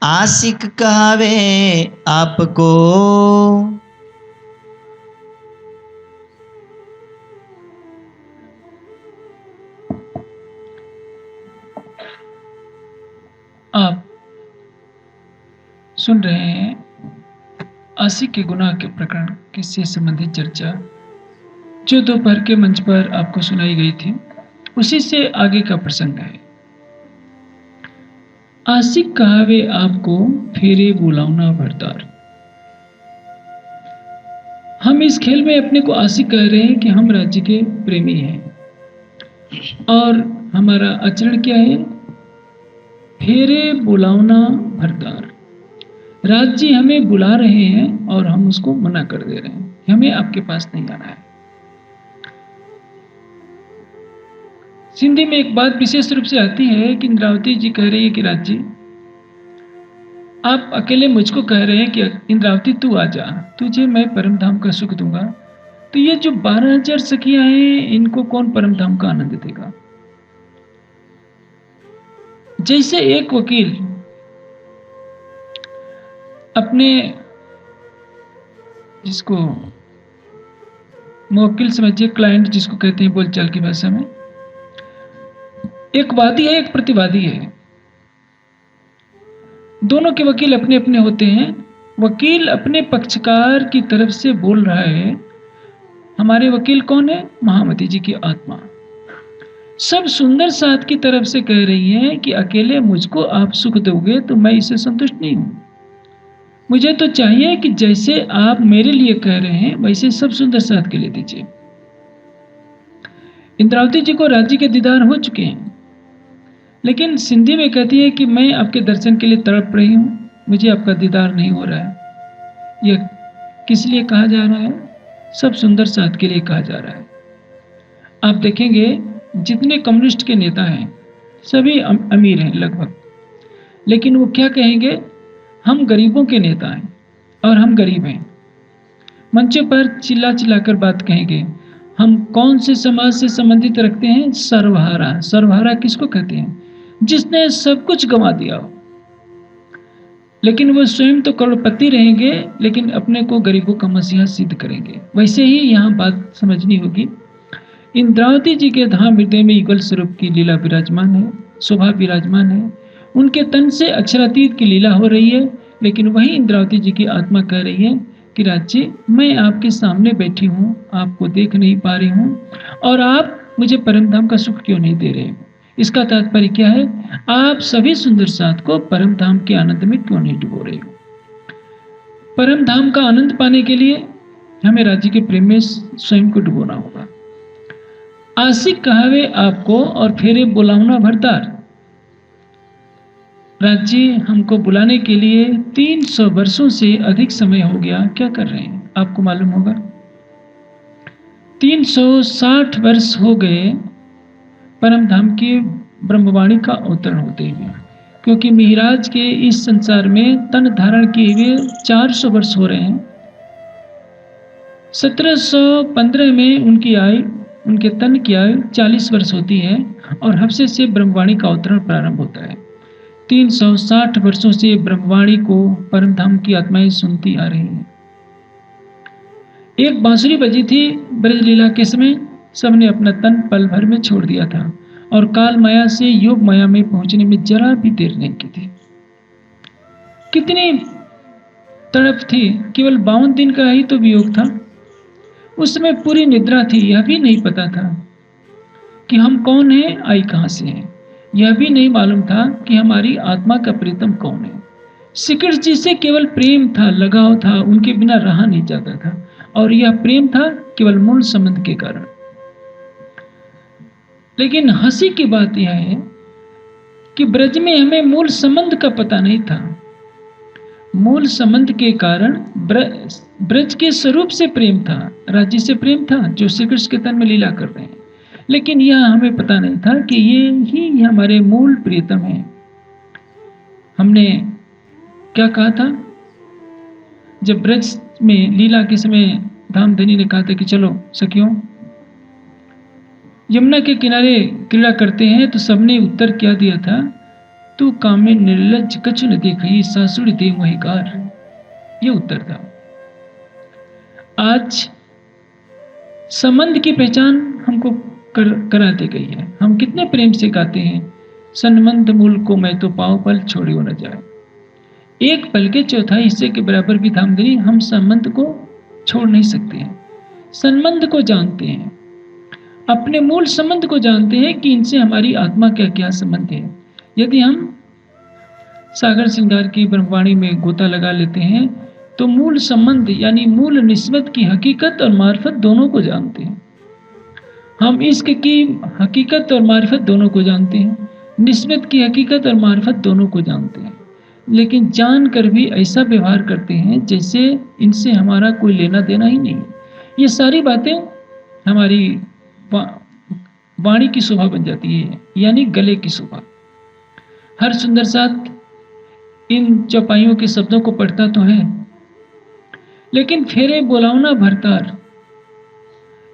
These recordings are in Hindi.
आशिक कहावे आपको। आप सुन रहे हैं आशिक के गुनाह के प्रकरण किससे संबंधित चर्चा, जो दोपहर के मंच पर आपको सुनाई गई थी। उसी से आगे का प्रसंग है। आशिक कहावे आपको, फेरे बुलावना भरतार। हम इस खेल में अपने को आशिक कह रहे हैं कि हम राज्य के प्रेमी हैं, और हमारा आचरण क्या है? फेरे बुलावना भरतार। राज्य हमें बुला रहे हैं और हम उसको मना कर दे रहे हैं, हमें आपके पास नहीं आना है। सिंधी में एक बात विशेष रूप से आती है कि इंद्रावती जी कह रही है कि राज्य, आप अकेले मुझको कह रहे हैं कि इंद्रावती तू आ जा, तुझे मैं परम धाम का सुख दूंगा। तो ये जो 12,000 सखियां हैं, इनको कौन परम धाम का आनंद देगा? जैसे एक वकील अपने, जिसको मुवक्किल समझिए, क्लाइंट जिसको कहते हैं बोलचाल की भाषा में, एक वादी है एक प्रतिवादी है। दोनों के वकील अपने अपने होते हैं। वकील अपने पक्षकार की तरफ से बोल रहा है। हमारे वकील कौन है? महामती जी की आत्मा। सब सुंदर साथ की तरफ से कह रही है कि अकेले मुझको आप सुख दोगे तो मैं इससे संतुष्ट नहीं हूं। मुझे तो चाहिए कि जैसे आप मेरे लिए कह रहे हैं वैसे सब सुंदर साथ के लिए दीजिए। इंद्रावती जी को राज्य के दीदार हो चुके हैं, लेकिन सिंधी में कहती है कि मैं आपके दर्शन के लिए तड़प रही हूं, मुझे आपका दीदार नहीं हो रहा है। यह किस लिए कहा जा रहा है? सब सुंदर साथ के लिए कहा जा रहा है। आप देखेंगे जितने कम्युनिस्ट के नेता हैं सभी अमीर हैं लगभग, लेकिन वो क्या कहेंगे? हम गरीबों के नेता हैं और हम गरीब हैं। मंचों पर चिल्ला चिल्लाकर बात कहेंगे। हम कौन से समाज से संबंधित रखते हैं? सर्वहारा। सर्वहारा किसको कहते हैं? जिसने सब कुछ गंवा दिया हो, लेकिन वो स्वयं तो करोड़पति रहेंगे, लेकिन अपने को गरीबों का मसीहा सिद्ध करेंगे। वैसे ही यहाँ बात समझनी होगी। इंद्रावती जी के धाम हृदय में युगल स्वरूप की लीला विराजमान है, शोभा विराजमान है। उनके तन से अक्षरातीत की लीला हो रही है, लेकिन वही इंद्रावती जी की आत्मा कह रही है कि राज्य, मैं आपके सामने बैठी हूँ, आपको देख नहीं पा रही हूँ, और आप मुझे परम धाम का सुख क्यों नहीं दे रहे हो? इसका तात्पर्य क्या है? आप सभी सुंदर साथ को परम धाम के आनंद में क्यों नहीं डुबो रहे हो? परम धाम का आनंद पाने के लिए हमें राज्य के प्रेम में स्वयं को डुबोना होगा। आशिक कहावे आपको, और फेरे बुलावना भरतार। राज्य हमको बुलाने के लिए 300 वर्षों से अधिक समय हो गया। क्या कर रहे हैं आपको मालूम होगा? 360 वर्ष हो गए परम धाम की ब्रह्मवाणी का अवतरण होते हुए, क्योंकि मिहिराज के इस संसार में तन धारण किए हुए 400 वर्ष हो रहे हैं। 1715 में उनकी आयु, उनके तन की आयु 40 वर्ष होती है, और हफ्से से ब्रह्मवाणी का अवतरण प्रारंभ होता है। 360 वर्षों से ब्रह्मवाणी को परम धाम की आत्माएं सुनती आ रही हैं। एक बांसुरी बजी थी ब्रजलीला के समय, सबने अपना तन पल भर में छोड़ दिया था, और काल माया से योग माया में पहुंचने में जरा भी देर नहीं की थी। कितनी तड़प थी! केवल 52 दिन का ही तो वियोग था। उस समय पूरी निद्रा थी। यह भी नहीं पता था कि हम कौन हैं, आई कहां से हैं। यह भी नहीं मालूम था कि हमारी आत्मा का प्रीतम कौन है। श्री कृष्ण जी से केवल प्रेम था, लगाव था, उनके बिना रहा नहीं जाता था, और यह प्रेम था केवल मूल संबंध के कारण। लेकिन हंसी की बात यह है कि ब्रज में हमें मूल संबंध का पता नहीं था। मूल संबंध के कारण ब्रज के स्वरूप से प्रेम था, राज्य से प्रेम था, जो श्री कृष्ण के तन में लीला कर रहे हैं। लेकिन यह हमें पता नहीं था कि ये ही हमारे मूल प्रियतम हैं। हमने क्या कहा था? जब ब्रज में लीला के समय धामधनी ने कहा था कि चलो सखियों यमुना के किनारे क्रीड़ा करते हैं, तो सबने उत्तर क्या दिया था तू कामे निर्लज कछु न देखई सासुड़ी दे मोहिकार। ये उत्तर था। आज संबंध की पहचान हमको करा दी गई है। हम कितने प्रेम से गाते हैं, संबंध मूल को मैं तो पाँव पल छोड़ियो न जाए। एक पल के चौथाई हिस्से के बराबर भी धामधनी हम संबंध को छोड़ नहीं सकते हैं। संबंध को जानते हैं, अपने मूल संबंध को जानते हैं कि इनसे हमारी आत्मा क्या क्या संबंध है। यदि हम सागर श्रृंगार की ब्रह्मवाणी में गोता लगा लेते हैं तो मूल संबंध यानी मूल निस्बत की हकीकत और मार्फत दोनों को जानते हैं। हम इश्क की हकीकत और मार्फत दोनों को जानते हैं, निस्बत की हकीकत और मार्फत दोनों को जानते हैं, लेकिन जान कर भी ऐसा व्यवहार करते हैं जैसे इनसे हमारा कोई लेना देना ही नहीं है। ये सारी बातें हमारी वाणी की शोभा बन जाती है, यानी गले की शोभा। हर सुंदर साथ इन चौपाइयों के शब्दों को पढ़ता तो है, लेकिन फेरे बोलावना भरतार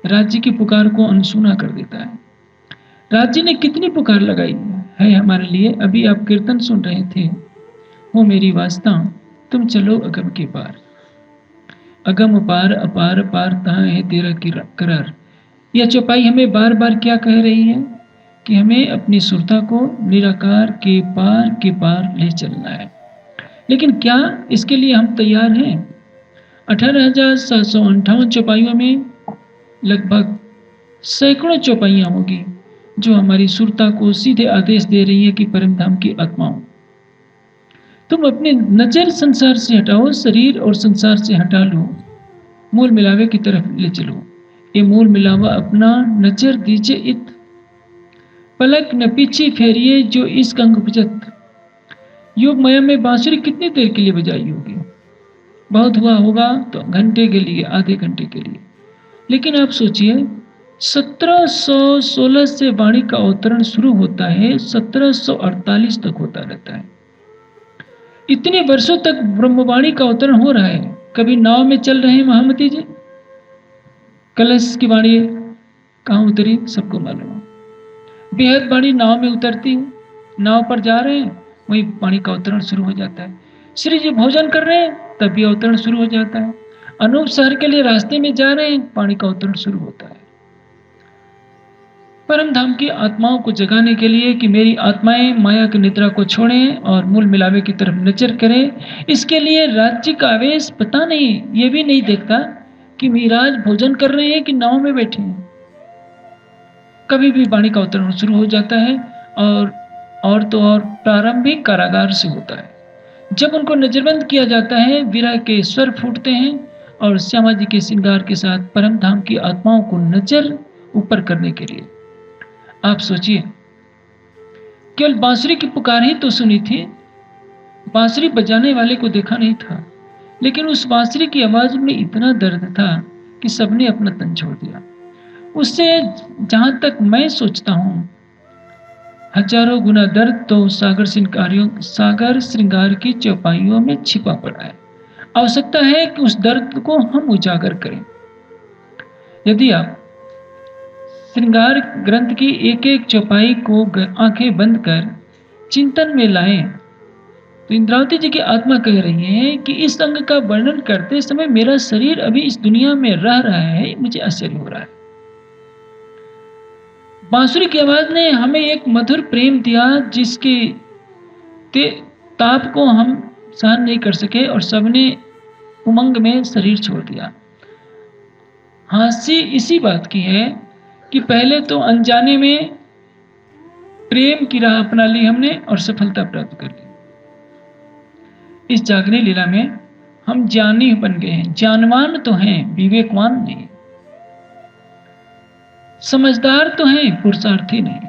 राज्य की पुकार को अनसुना कर देता है। राज्य ने कितनी पुकार लगाई है हमारे लिए। अभी आप कीर्तन सुन रहे थे, हो मेरी वास्ता तुम चलो अगम के पार। अगम पार अपार पार तहाँ है तेरा करार। यह चौपाई हमें बार बार क्या कह रही है कि हमें अपनी सुरता को निराकार के पार ले चलना है। लेकिन क्या इसके लिए हम तैयार हैं? 18,758 चौपाइयों में लगभग सैकड़ों चौपाइयां होगी जो हमारी सुरता को सीधे आदेश दे रही है कि परम धाम की आत्माओं, तुम अपनी नजर संसार से हटाओ, शरीर और संसार से हटा लो, मूल मिलावे की तरफ ले चलो। ये मूल मिलावा अपना नजर दीजिए इत, पलक न पीछे फेरिए जो इस कंग उपजत। योग माया में बांसुरी कितनी देर के लिए बजाई होगी? बहुत हुआ होगा तो घंटे के लिए, आधे घंटे के लिए। लेकिन आप सोचिए 1716 से वाणी का अवतरण शुरू होता है, 1748 तक होता रहता है। इतने वर्षों तक ब्रह्मवाणी का अवतरण हो रहा है। कभी नाव में चल रहे हैं महामती जी, कलश की वाणी कहाँ उतरी सबको मालूम है। बेहद वाणी नाव में उतरती है, नाव पर जा रहे हैं वही वाणी का अवतरण शुरू हो जाता है। श्री जी भोजन कर रहे हैं तभी अवतरण शुरू हो जाता है। अनूप शहर के लिए रास्ते में जा रहे हैं, वाणी का अवतरण शुरू होता है। परम धाम की आत्माओं को जगाने के लिए कि मेरी आत्माएं माया की निद्रा को छोड़ें और मूल मिलावे की तरफ नजर करें, इसके लिए राज्य का आवेश पता नहीं, ये भी नहीं देखता कि मिराज भोजन कर रहे हैं कि नाव में बैठे हैं। कभी भी वाणी का अवतरण शुरू हो जाता है और तो और प्रारंभिक कारागार से होता है। जब उनको नजरबंद किया जाता है, विरह के स्वर फूटते हैं और श्यामा जी के श्रृंगार के साथ परम धाम की आत्माओं को नजर ऊपर करने के लिए। आप सोचिए, केवल बांसुरी की पुकार ही तो सुनी थी, बांसुरी बजाने वाले को देखा नहीं था, लेकिन उस बांसुरी की आवाज में इतना दर्द था कि सबने अपना तन छोड़ दिया। उससे जहां तक मैं सोचता हूं, हजारों गुना दर्द तो सागर श्रृंगार की चौपाइयों में छिपा पड़ा है। आवश्यकता है कि उस दर्द को हम उजागर करें। यदि आप श्रृंगार ग्रंथ की एक एक चौपाई को आंखें बंद कर चिंतन में लाएं तो इंद्रावती जी की आत्मा कह रही है कि इस अंग का वर्णन करते समय मेरा शरीर अभी इस दुनिया में रह रहा है, मुझे आश्चर्य हो रहा है। बांसुरी की आवाज ने हमें एक मधुर प्रेम दिया जिसके ताप को हम सहन नहीं कर सके और सबने उमंग में शरीर छोड़ दिया। हास्य इसी बात की है कि पहले तो अनजाने में प्रेम की राह अपना ली हमने और सफलता प्राप्त कर ली। इस जागने लीला में हम ज्ञानी बन गए हैं, ज्ञानवान तो हैं, विवेकवान नहीं, समझदार तो हैं, पुरुषार्थी नहीं,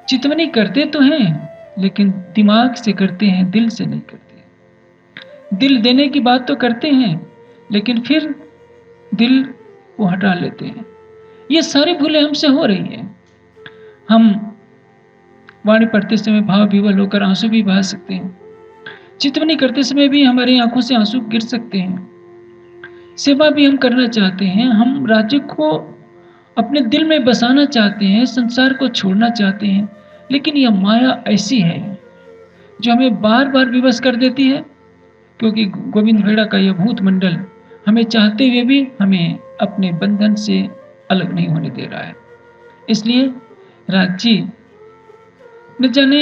चितवनी करते तो हैं लेकिन दिमाग से करते हैं, दिल से नहीं करते। दिल देने की बात तो करते हैं लेकिन फिर दिल को हटा लेते हैं। ये सारी भूलें हमसे हो रही हैं। हम वाणी पढ़ते समय भाव विवल होकर आंसू भी बहा सकते हैं, चितवनी करते समय भी हमारी आंखों से आंसू गिर सकते हैं, सेवा भी हम करना चाहते हैं, हम राज्य को अपने दिल में बसाना चाहते हैं, संसार को छोड़ना चाहते हैं, लेकिन यह माया ऐसी है जो हमें बार बार विवश कर देती है, क्योंकि गोविंद भेड़ा का यह भूत मंडल हमें चाहते हुए भी हमें अपने बंधन से अलग नहीं होने दे रहा है। इसलिए राजी न जाने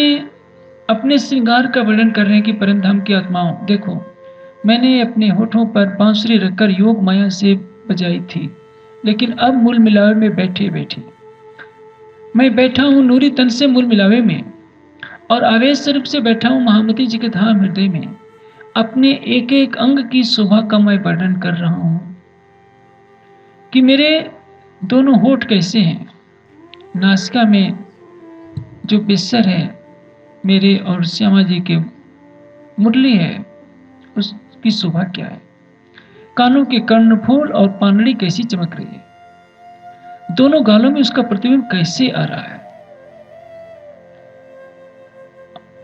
अपने श्रृंगार का वर्णन कर रहे हैं कि परम धाम की आत्माओं, देखो मैंने अपने होठों पर बांसुरी रखकर योग माया से बजाई थी, लेकिन अब मूल मिलावे में बैठे बैठे मैं बैठा हूं नूरी तन से मूल मिलावे में, और आवेश स्वरूप से बैठा हूं महामती जी के धाम हृदय में। अपने एक एक अंग की शोभा का मैं वर्णन कर रहा हूं कि मेरे दोनों होठ कैसे हैं, नासिका में जो बिस्सर है मेरे और श्यामा जी के मुरली है, उसकी शोभा क्या है, कानों के कर्णफूल और पानड़ी कैसी चमक रही है, दोनों गालों में उसका प्रतिबिंब कैसे आ रहा है।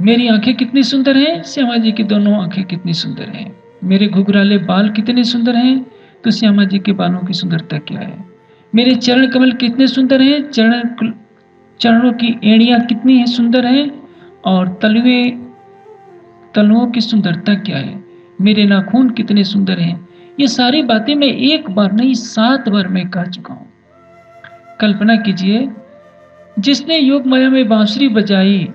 मेरी आंखें कितनी सुंदर हैं, श्यामा जी की दोनों आंखें कितनी सुंदर हैं। मेरे घुघराले बाल कितने सुंदर हैं, तो श्यामा जी के बालों की सुंदरता क्या है। मेरे चरण कमल कितने सुंदर हैं, चरणों की एड़ियां कितनी है सुंदर हैं, और तलुओं की सुंदरता क्या है। मेरे नाखून कितने सुंदर हैं। ये सारी बातें मैं एक बार नहीं 7 बार मैं कह चुका हूं। कल्पना कीजिए, जिसने योग माया में बांसुरी बजाई,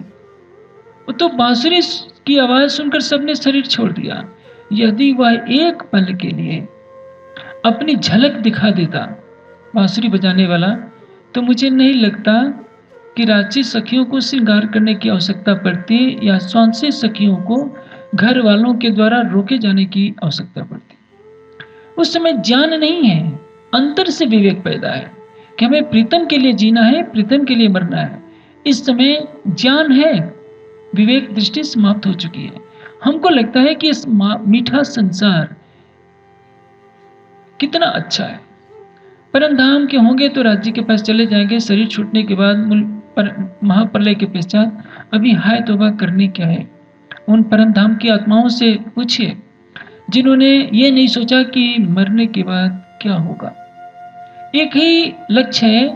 तो बांसुरी की आवाज सुनकर सबने शरीर छोड़ दिया। यदि वह एक पल के लिए अपनी झलक दिखा देता बांसुरी बजाने वाला, तो मुझे नहीं लगता कि रांची सखियों को श्रृंगार करने की आवश्यकता पड़ती या स्वांसी सखियों को घर वालों के द्वारा रोके जाने की आवश्यकता पड़ती। उस समय ज्ञान नहीं है, अंतर से विवेक पैदा है कि हमें प्रीतम के लिए जीना है, प्रीतम के लिए मरना है। इस समय ज्ञान है, विवेक दृष्टि समाप्त हो चुकी है। हमको लगता है कि इस मीठा संसार कितना अच्छा है, परम धाम के होंगे तो राज्य के पास चले जाएंगे शरीर छूटने के बाद, महाप्रलय के पश्चात। अभी हाय तौबा करने क्या है। उन परम धाम की आत्माओं से पूछिए जिन्होंने ये नहीं सोचा कि मरने के बाद क्या होगा। एक ही लक्ष्य है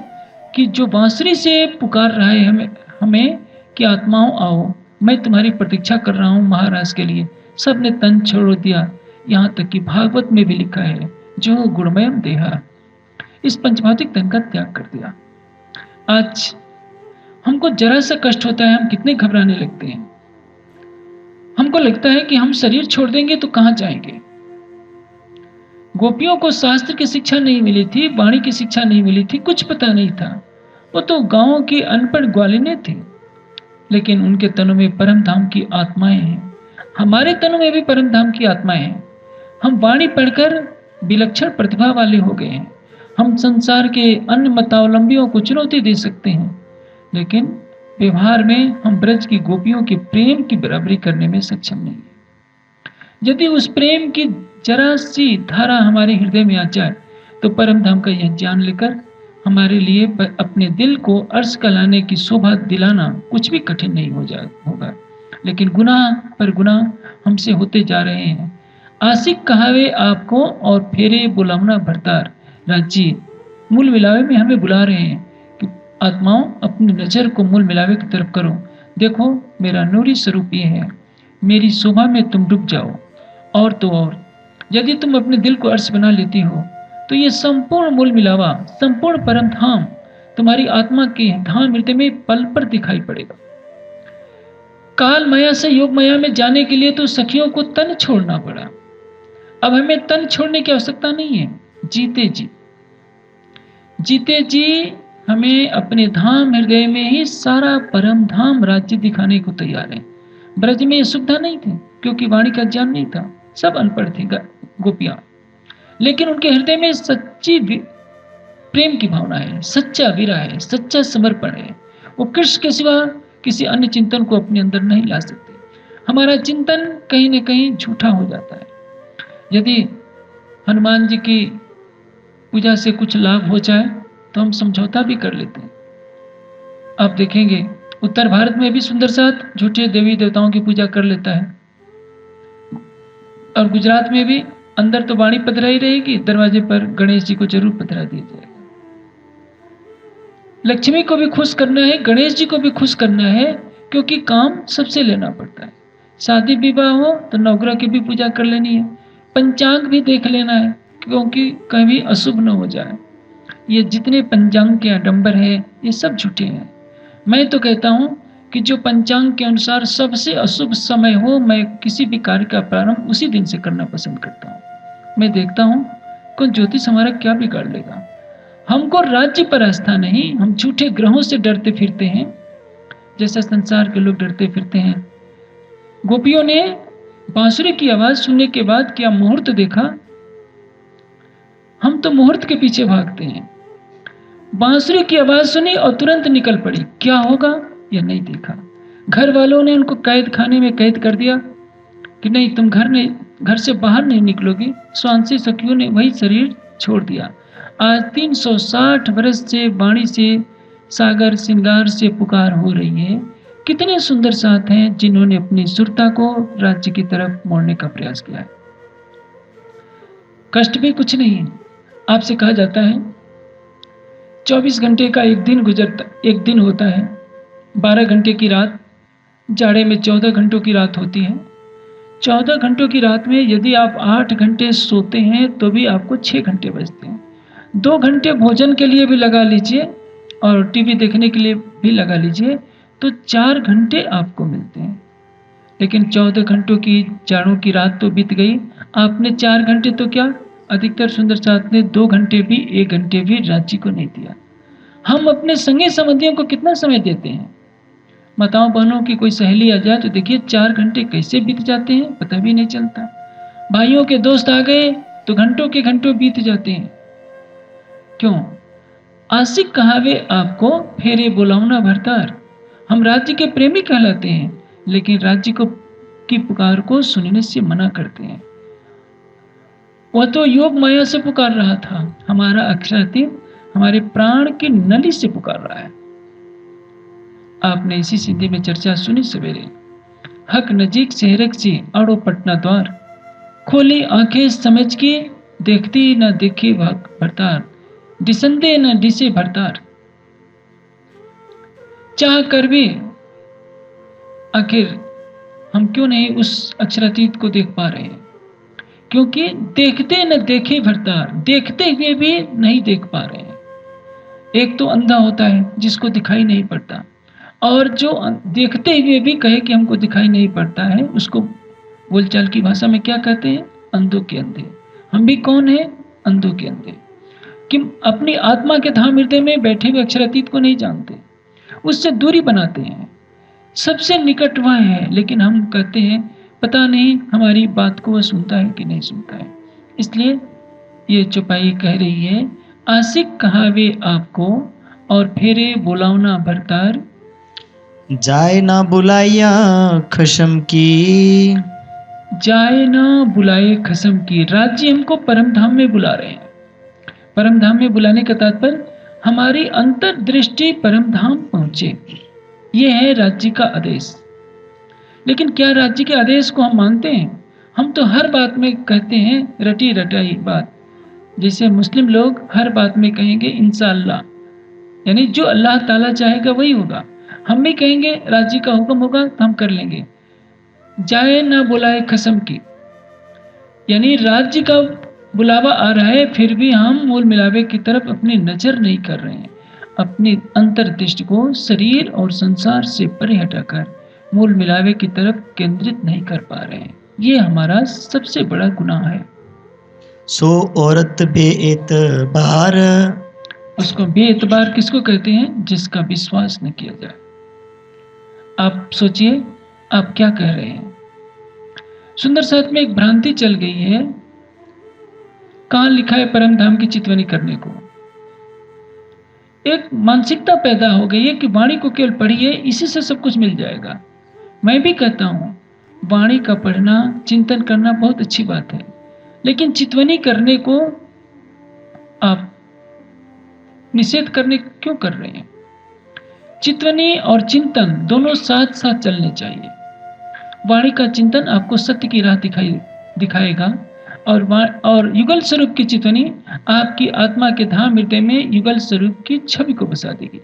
कि जो बांसुरी से पुकार रहा है हमें कि आत्माओं आओ, मैं तुम्हारी प्रतीक्षा कर रहा हूं महाराज के लिए। सबने तन छोड़ दिया, यहां तक कि भागवत में भी लिखा है जो गुणमयम देहा, इस पंचभौतिक तन का त्याग कर दिया। आज हमको जरा सा कष्ट होता है, हम कितने घबराने लगते हैं। हमको लगता है कि हम शरीर छोड़ देंगे तो कहां जाएंगे। गोपियों को शास्त्र की शिक्षा नहीं मिली थी, वाणी की शिक्षा नहीं मिली थी, कुछ पता नहीं था। वो तो गांव की अनपढ़ ग्वालिनें थी, लेकिन उनके तनों में परम धाम की आत्माएं हैं। हमारे तनों में भी परम धाम की आत्माएं हैं। हम वाणी पढ़कर विलक्षण प्रतिभा वाले हो गए हैं। हम संसार के अन्य मतावलंबियों को चुनौती दे सकते हैं, लेकिन व्यवहार में हम ब्रज की गोपियों के प्रेम की बराबरी करने में सक्षम नहीं है। यदि उस प्रेम की जरा सी धारा हमारे हृदय में आ जाए, तो परम धाम का यह ज्ञान लेकर हमारे लिए अपने दिल को अर्श का लाने की शोभा दिलाना कुछ भी कठिन नहीं होगा। लेकिन गुनाह पर गुनाह हमसे होते जा रहे हैं। आशिक कहावे आपको और फेरे बुलावना भरतार। राज्य मूल मिलावे में हमें बुला रहे हैं कि आत्माओं अपनी नजर को मूल मिलावे की तरफ करो। देखो मेरा नूरी स्वरूप ये है, मेरी शोभा में तुम डूब जाओ। और तो और यदि तुम अपने दिल को अर्श बना लेती हो, तो ये संपूर्ण मूल मिलावा, संपूर्ण परम धाम तुम्हारी आत्मा के धाम हृदय में पल पर दिखाई पड़ेगा। काल माया से योग माया में जाने के लिए तो सखियों को तन छोड़ना पड़ा। अब हमें तन छोड़ने की आवश्यकता नहीं है। जीते जी हमें अपने धाम हृदय में ही सारा परम धाम राज्य दिखाने को तैयार है। ब्रज में सुविधा नहीं थी, क्योंकि वाणी का ज्ञान नहीं था, सब अनपढ़ थी गोपियां, लेकिन उनके हृदय में सच्ची प्रेम की भावना है, सच्चा विरह है, सच्चा समर्पण है। वो कृष्ण के सिवा किसी अन्य चिंतन को अपने अंदर नहीं ला सकते। हमारा चिंतन कहीं न कहीं झूठा हो जाता है। यदि हनुमान जी की पूजा से कुछ लाभ हो जाए तो हम समझौता भी कर लेते हैं। आप देखेंगे उत्तर भारत में भी सुंदर साथ झूठे देवी देवताओं की पूजा कर लेता है, और गुजरात में भी अंदर तो वाणी पधराई रहेगी, दरवाजे पर गणेश जी को जरूर पधरा दिया जाएगा। लक्ष्मी को भी खुश करना है, गणेश जी को भी खुश करना है, क्योंकि काम सबसे लेना पड़ता है। शादी विवाह हो तो नवग्रह की भी पूजा कर लेनी है, पंचांग भी देख लेना है, क्योंकि कभी अशुभ न हो जाए। ये जितने पंचांग के आडंबर है ये सब झूठे हैं। मैं तो कहता हूं कि जो पंचांग के अनुसार सबसे अशुभ समय हो, मैं किसी भी कार्य का प्रारंभ उसी दिन से करना पसंद करता हूं। मैं देखता हूं कौन ज्योतिष हमारा क्या बिगाड़ लेगा। हमको राज्य पर आस्था नहीं, हम झूठे ग्रहों से डरते फिरते हैं, जैसा संसार के लोग डरते फिरते हैं। गोपियों ने बांसुरी की आवाज सुनने के बाद क्या मुहूर्त देखा, हम तो मुहूर्त के पीछे भागते हैं। बांसुरी की आवाज सुनी और तुरंत निकल पड़ी, क्या होगा यह नहीं देखा। घर वालों ने उनको कैद खाने में कैद कर दिया कि नहीं तुम घर से बाहर नहीं निकलोगी। स्वांसी सखियों ने वही शरीर छोड़ दिया। आज 360 वर्ष से वाणी से, सागर श्रृंगार से पुकार हो रही है। कितने सुंदर साथ हैं जिन्होंने अपनी सुरता को राज्य की तरफ मोड़ने का प्रयास किया है। कष्ट भी कुछ नहीं है। आपसे कहा जाता है 24 घंटे का एक दिन होता है, 12 घंटे की रात, जाड़े में 14 घंटों की रात होती है। 14 घंटों की रात में यदि आप 8 घंटे सोते हैं तो भी आपको 6 घंटे बचते हैं। 2 घंटे भोजन के लिए भी लगा लीजिए और टीवी देखने के लिए भी लगा लीजिए तो 4 घंटे आपको मिलते हैं। लेकिन 14 घंटों की जाड़ों की रात तो बीत गई, आपने 4 घंटे तो क्या, अधिकतर सुंदर साथ ने 2 घंटे भी 1 घंटे भी राज्य को नहीं दिया। हम अपने संगी संबंधियों को कितना समय देते हैं। माताओं बहनों की कोई सहेली आ जाए तो देखिए 4 घंटे कैसे बीत जाते हैं पता भी नहीं चलता। भाइयों के दोस्त आ गए तो घंटों के घंटों बीत जाते हैं। क्यों? आशिक कहावे आपको फेरे बुलावना भरतार। हम राज्य के प्रेमी कहलाते हैं लेकिन राज्य को की पुकार को सुनने से मना करते हैं। वह तो योग माया से पुकार रहा था, हमारा अक्षरातीत हमारे प्राण की नली से पुकार रहा है। आपने इसी सिंधी में चर्चा सुनी सवेरे। हक नजीक शहरक सी आड़ो पटना द्वार, खोली आंखें समझ के देखती न देखे भरतार, डिसंदे न डिसे भरतार। चाह कर भी आखिर हम क्यों नहीं उस अक्षरातीत को देख पा रहे हैं? क्योंकि देखते न देखे भरतार, देखते हुए भी नहीं देख पा रहे हैं। एक तो अंधा होता है जिसको दिखाई नहीं पड़ता, और जो देखते हुए भी कहे कि हमको दिखाई नहीं पड़ता है उसको बोलचाल की भाषा में क्या कहते हैं? अंधों के अंधे। हम भी कौन है? अंधों के अंधे। कि अपनी आत्मा के धाम हृदय में बैठे हुए अक्षरातीत को नहीं जानते, उससे दूरी बनाते हैं। सबसे निकट वह है लेकिन हम कहते हैं पता नहीं हमारी बात को वह सुनता है कि नहीं सुनता है। इसलिए ये चौपाई कह रही है, आशिक कहावे आपको और फेरे बुलावना भरतार, जाए ना बुलाइया खशम की, जाए ना बुलाए खसम की। राज्य हमको परम धाम में बुला रहे हैं। परम धाम में बुलाने का तात्पर्य हमारी अंतर्दृष्टि परम धाम पहुंचे, ये है राज्य का आदेश। लेकिन क्या राज्य के आदेश को हम मानते हैं? हम तो हर बात में कहते हैं रटी रटाई बात। जैसे मुस्लिम लोग हर बात में कहेंगे इंशाअल्लाह, यानी जो अल्लाह ताला चाहेगा वही होगा। हम भी कहेंगे राज्य का हुक्म होगा तो हम कर लेंगे। जाए ना बुलाए खसम की, यानी राज्य का बुलावा आ रहा है फिर भी हम मूल मिलावे की तरफ अपनी नजर नहीं कर रहे हैं। अपनी अंतर्दृष्टि को शरीर और संसार से परे हटाकर मूल मिलावे की तरफ केंद्रित नहीं कर पा रहे हैं। ये हमारा सबसे बड़ा गुनाह है। सो औरत बेएतबार, उसको बेएतबार किसको कहते हैं? जिसका विश्वास न किया जाए। आप सोचिए आप क्या कह रहे हैं। सुंदर साथ में एक भ्रांति चल गई है। कहां लिखा है परम धाम की चितवनी करने को? एक मानसिकता पैदा हो गई है कि वाणी को केवल पढ़िए, इसी से सब कुछ मिल जाएगा। मैं भी कहता हूं वाणी का पढ़ना, चिंतन करना बहुत अच्छी बात है, लेकिन चितवनी करने को आप निषेध करने क्यों कर रहे हैं? चितवनी और चिंतन दोनों साथ साथ चलने चाहिए। वाणी का चिंतन आपको सत्य की राह दिखाएगा और युगल स्वरूप की चितवनी आपकी आत्मा के धाम हृदय में युगल स्वरूप की छवि को बसा देगी।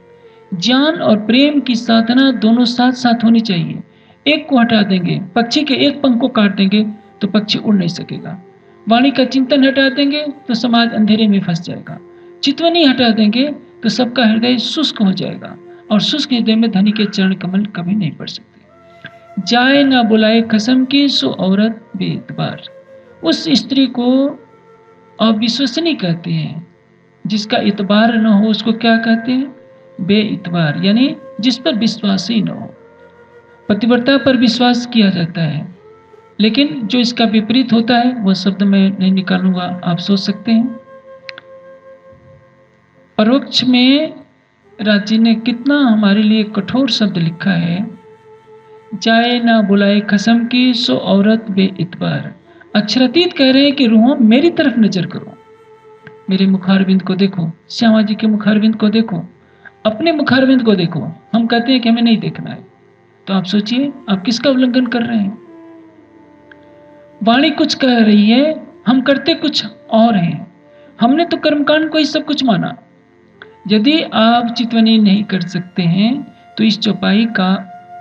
ज्ञान और प्रेम की साधना दोनों साथ साथ होनी चाहिए। एक को हटा देंगे, पक्षी के एक पंख को काट देंगे तो पक्षी उड़ नहीं सकेगा। वाणी का चिंतन हटा देंगे तो समाज अंधेरे में फंस जाएगा। चितवनी हटा देंगे तो सबका हृदय शुष्क हो जाएगा, और शुष्क हृदय में धनी के चरण कमल कभी नहीं पड़ सकते। जाए ना बुलाए कसम की सो औरत बेइतबार। उस स्त्री को अविश्वसनीय कहते हैं। जिसका इतबार न हो उसको क्या कहते हैं? बेइतबार, यानी जिस पर विश्वास ही न हो। पतिव्रता पर विश्वास किया जाता है, लेकिन जो इसका विपरीत होता है वह शब्द मैं नहीं निकालूंगा, आप सोच सकते हैं। परोक्ष में राज जी ने कितना हमारे लिए कठोर शब्द लिखा है। जाए ना बुलाए कसम की सो औरत बेइतबार। अक्षरातीत कह रहे हैं कि रूहों मेरी तरफ नजर करो, मेरे मुखारविंद को देखो, श्यामा जी के मुखारविंद को देखो, अपने मुखारविंद को देखो। हम कहते हैं कि हमें नहीं देखना है, तो आप सोचिए आप किसका उल्लंघन कर रहे हैं। वाणी कुछ कह रही है, हम करते कुछ और हैं। हमने तो कर्मकांड को ही सब कुछ माना। यदि आप चितवनी नहीं कर सकते हैं तो इस चौपाई का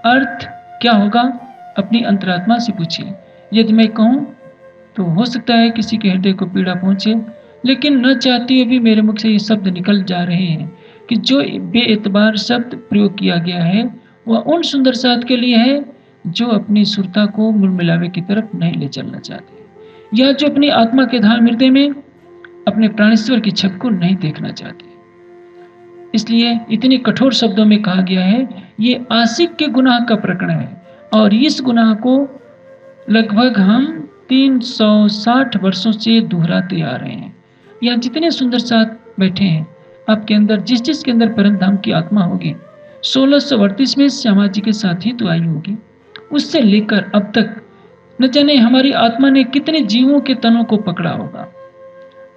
अर्थ क्या होगा, अपनी अंतरात्मा से पूछिए। यदि मैं कहूं तो हो सकता है किसी के हृदय को पीड़ा पहुंचे, लेकिन न चाहते हुए भी मेरे मुख से ये शब्द निकल जा रहे हैं कि जो बेएतबार शब्द प्रयोग किया गया है वह उन सुंदर साथ के लिए है जो अपनी सुरता को मुलमिलावे की तरफ नहीं ले चलना चाहते, या जो अपनी आत्मा के धाम हृदय में अपने प्राणेश्वर की छवि को नहीं देखना चाहते। इसलिए इतने कठोर शब्दों में कहा गया है ये आशिक के गुनाह का प्रकरण है, और इस गुनाह को लगभग हम 360 वर्षों से दोहराते आ रहे हैं। यहाँ जितने सुंदर साथ बैठे हैं, आपके अंदर जिस जिस के अंदर परम धाम की आत्मा होगी, 1638 में श्यामा जी के साथ ही तो आई होगी। उससे लेकर अब तक न जाने हमारी आत्मा ने कितने जीवों के तनों को पकड़ा होगा।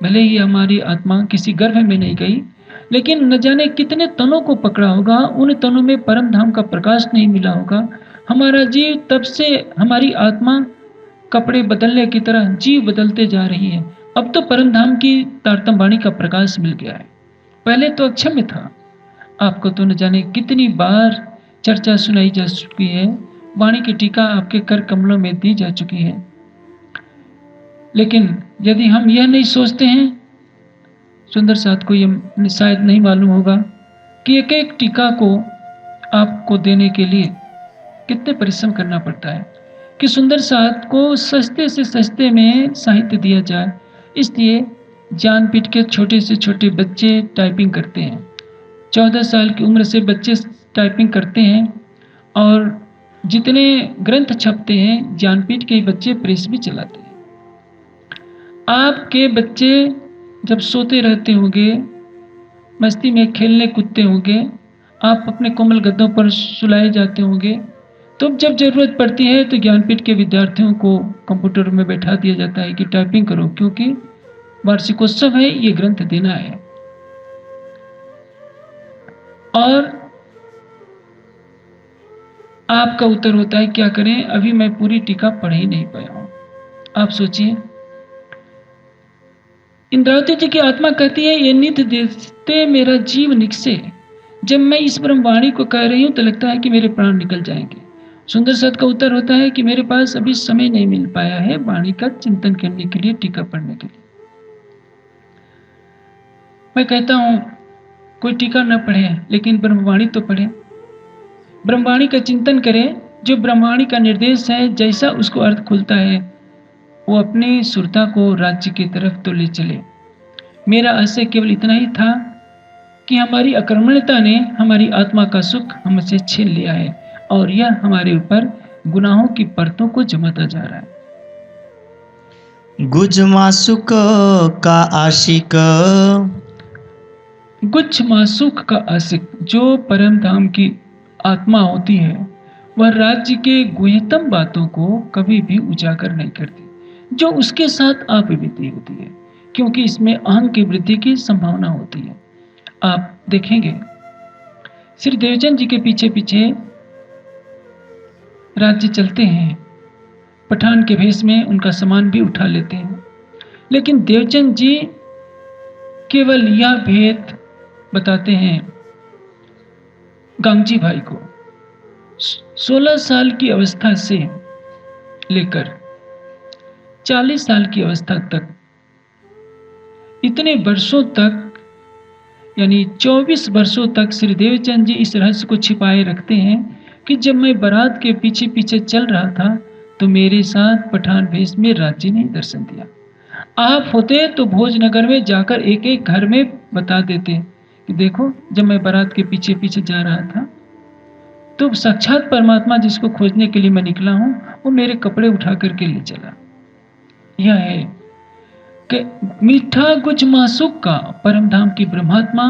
भले ही हमारी आत्मा किसी गर्भ में नहीं गई, लेकिन न जाने कितने तनों को पकड़ा होगा। उन तनों में परम धाम का प्रकाश नहीं मिला होगा। हमारा जीव तब से, हमारी आत्मा कपड़े बदलने की तरह जीव बदलते जा रही है। अब तो परम धाम की तारतम वाणी का प्रकाश मिल गया है, पहले तो अक्षम्य था। आपको तो न जाने कितनी बार चर्चा सुनाई जा चुकी है, वाणी की टीका आपके कर कमलों में दी जा चुकी है। लेकिन यदि हम यह नहीं सोचते हैं, सुंदर साथ को यह शायद नहीं मालूम होगा कि एक एक टीका को आपको देने के लिए कितने परिश्रम करना पड़ता है कि सुंदर साथ को सस्ते से सस्ते में साहित्य दिया जाए। इसलिए ज्ञानपीठ के छोटे से छोटे बच्चे टाइपिंग करते हैं, 14 साल की उम्र से बच्चे टाइपिंग करते हैं, और जितने ग्रंथ छपते हैं ज्ञानपीठ के बच्चे प्रेस भी चलाते हैं। आपके बच्चे जब सोते रहते होंगे, मस्ती में खेलने कूदते होंगे, आप अपने कोमल गद्दों पर सुलाए जाते होंगे, तो जब जरूरत पड़ती है तो ज्ञानपीठ के विद्यार्थियों को कंप्यूटर में बैठा दिया जाता है कि टाइपिंग करो, क्योंकि वार्षिकोत्सव है, ये ग्रंथ देना है। और आपका उत्तर होता है क्या करें, अभी मैं पूरी टीका पढ़ ही नहीं पाया हूं। आप सोचिए, इंद्रावती जी की आत्मा कहती है ये नित देते मेरा जीव निकसे। जब मैं इस ब्रह्मवाणी को कह रही हूं तो लगता है कि मेरे प्राण निकल जाएंगे। सुंदर साथ का उत्तर होता है कि मेरे पास अभी समय नहीं मिल पाया है वाणी का चिंतन करने के लिए, टीका पढ़ने के लिए। मैं कहता हूं कोई टीका न पढ़े, लेकिन ब्रह्मवाणी तो पढ़े, ब्रह्मवाणी का चिंतन करें। जो ब्रह्मवाणी का निर्देश है, जैसा उसको अर्थ खुलता है, वो अपनी सुरता को राज्य की तरफ तो ले चले। मेरा आशय केवल इतना ही था कि हमारी अकर्मण्यता ने हमारी आत्मा का सुख हमसे छीन लिया है, और यह हमारे ऊपर गुनाहों की परतों को जमाता जा रहा है। गुज मासुक का आशिक, गुच्छ मासुक का आशिक, जो परम धाम की आत्मा होती है, वह राज्य के गुह्यतम बातों को कभी भी उजागर नहीं करती, जो उसके साथ अपवित्र होती है, क्योंकि इसमें अहं की वृद्धि की संभावना होती है। आप देखेंगे श्री देवचंद जी के पीछे पीछे राज्य चलते हैं, पठान के भेष में उनका सामान भी उठा लेते हैं, लेकिन देवचंद जी केवल यह भेद बताते हैं गांगजी भाई को, 16 साल की अवस्था से लेकर 40 साल की अवस्था तक, इतने वर्षों तक, यानी 24 वर्षों तक श्री देवचंद जी इस रहस्य को छिपाए रखते हैं कि जब मैं बारात के पीछे पीछे चल रहा था तो मेरे साथ पठान भेष में राज्य ने दर्शन दिया। आप होते तो भोजनगर में जाकर एक एक घर में बता देते कि देखो, जब मैं बारात के पीछे पीछे जा रहा था तो साक्षात परमात्मा जिसको खोजने के लिए मैं निकला हूं, वो मेरे कपड़े उठा करके ले चला। यह है कि मीठा कुछ मासूक का परम धाम की ब्रह्मात्मा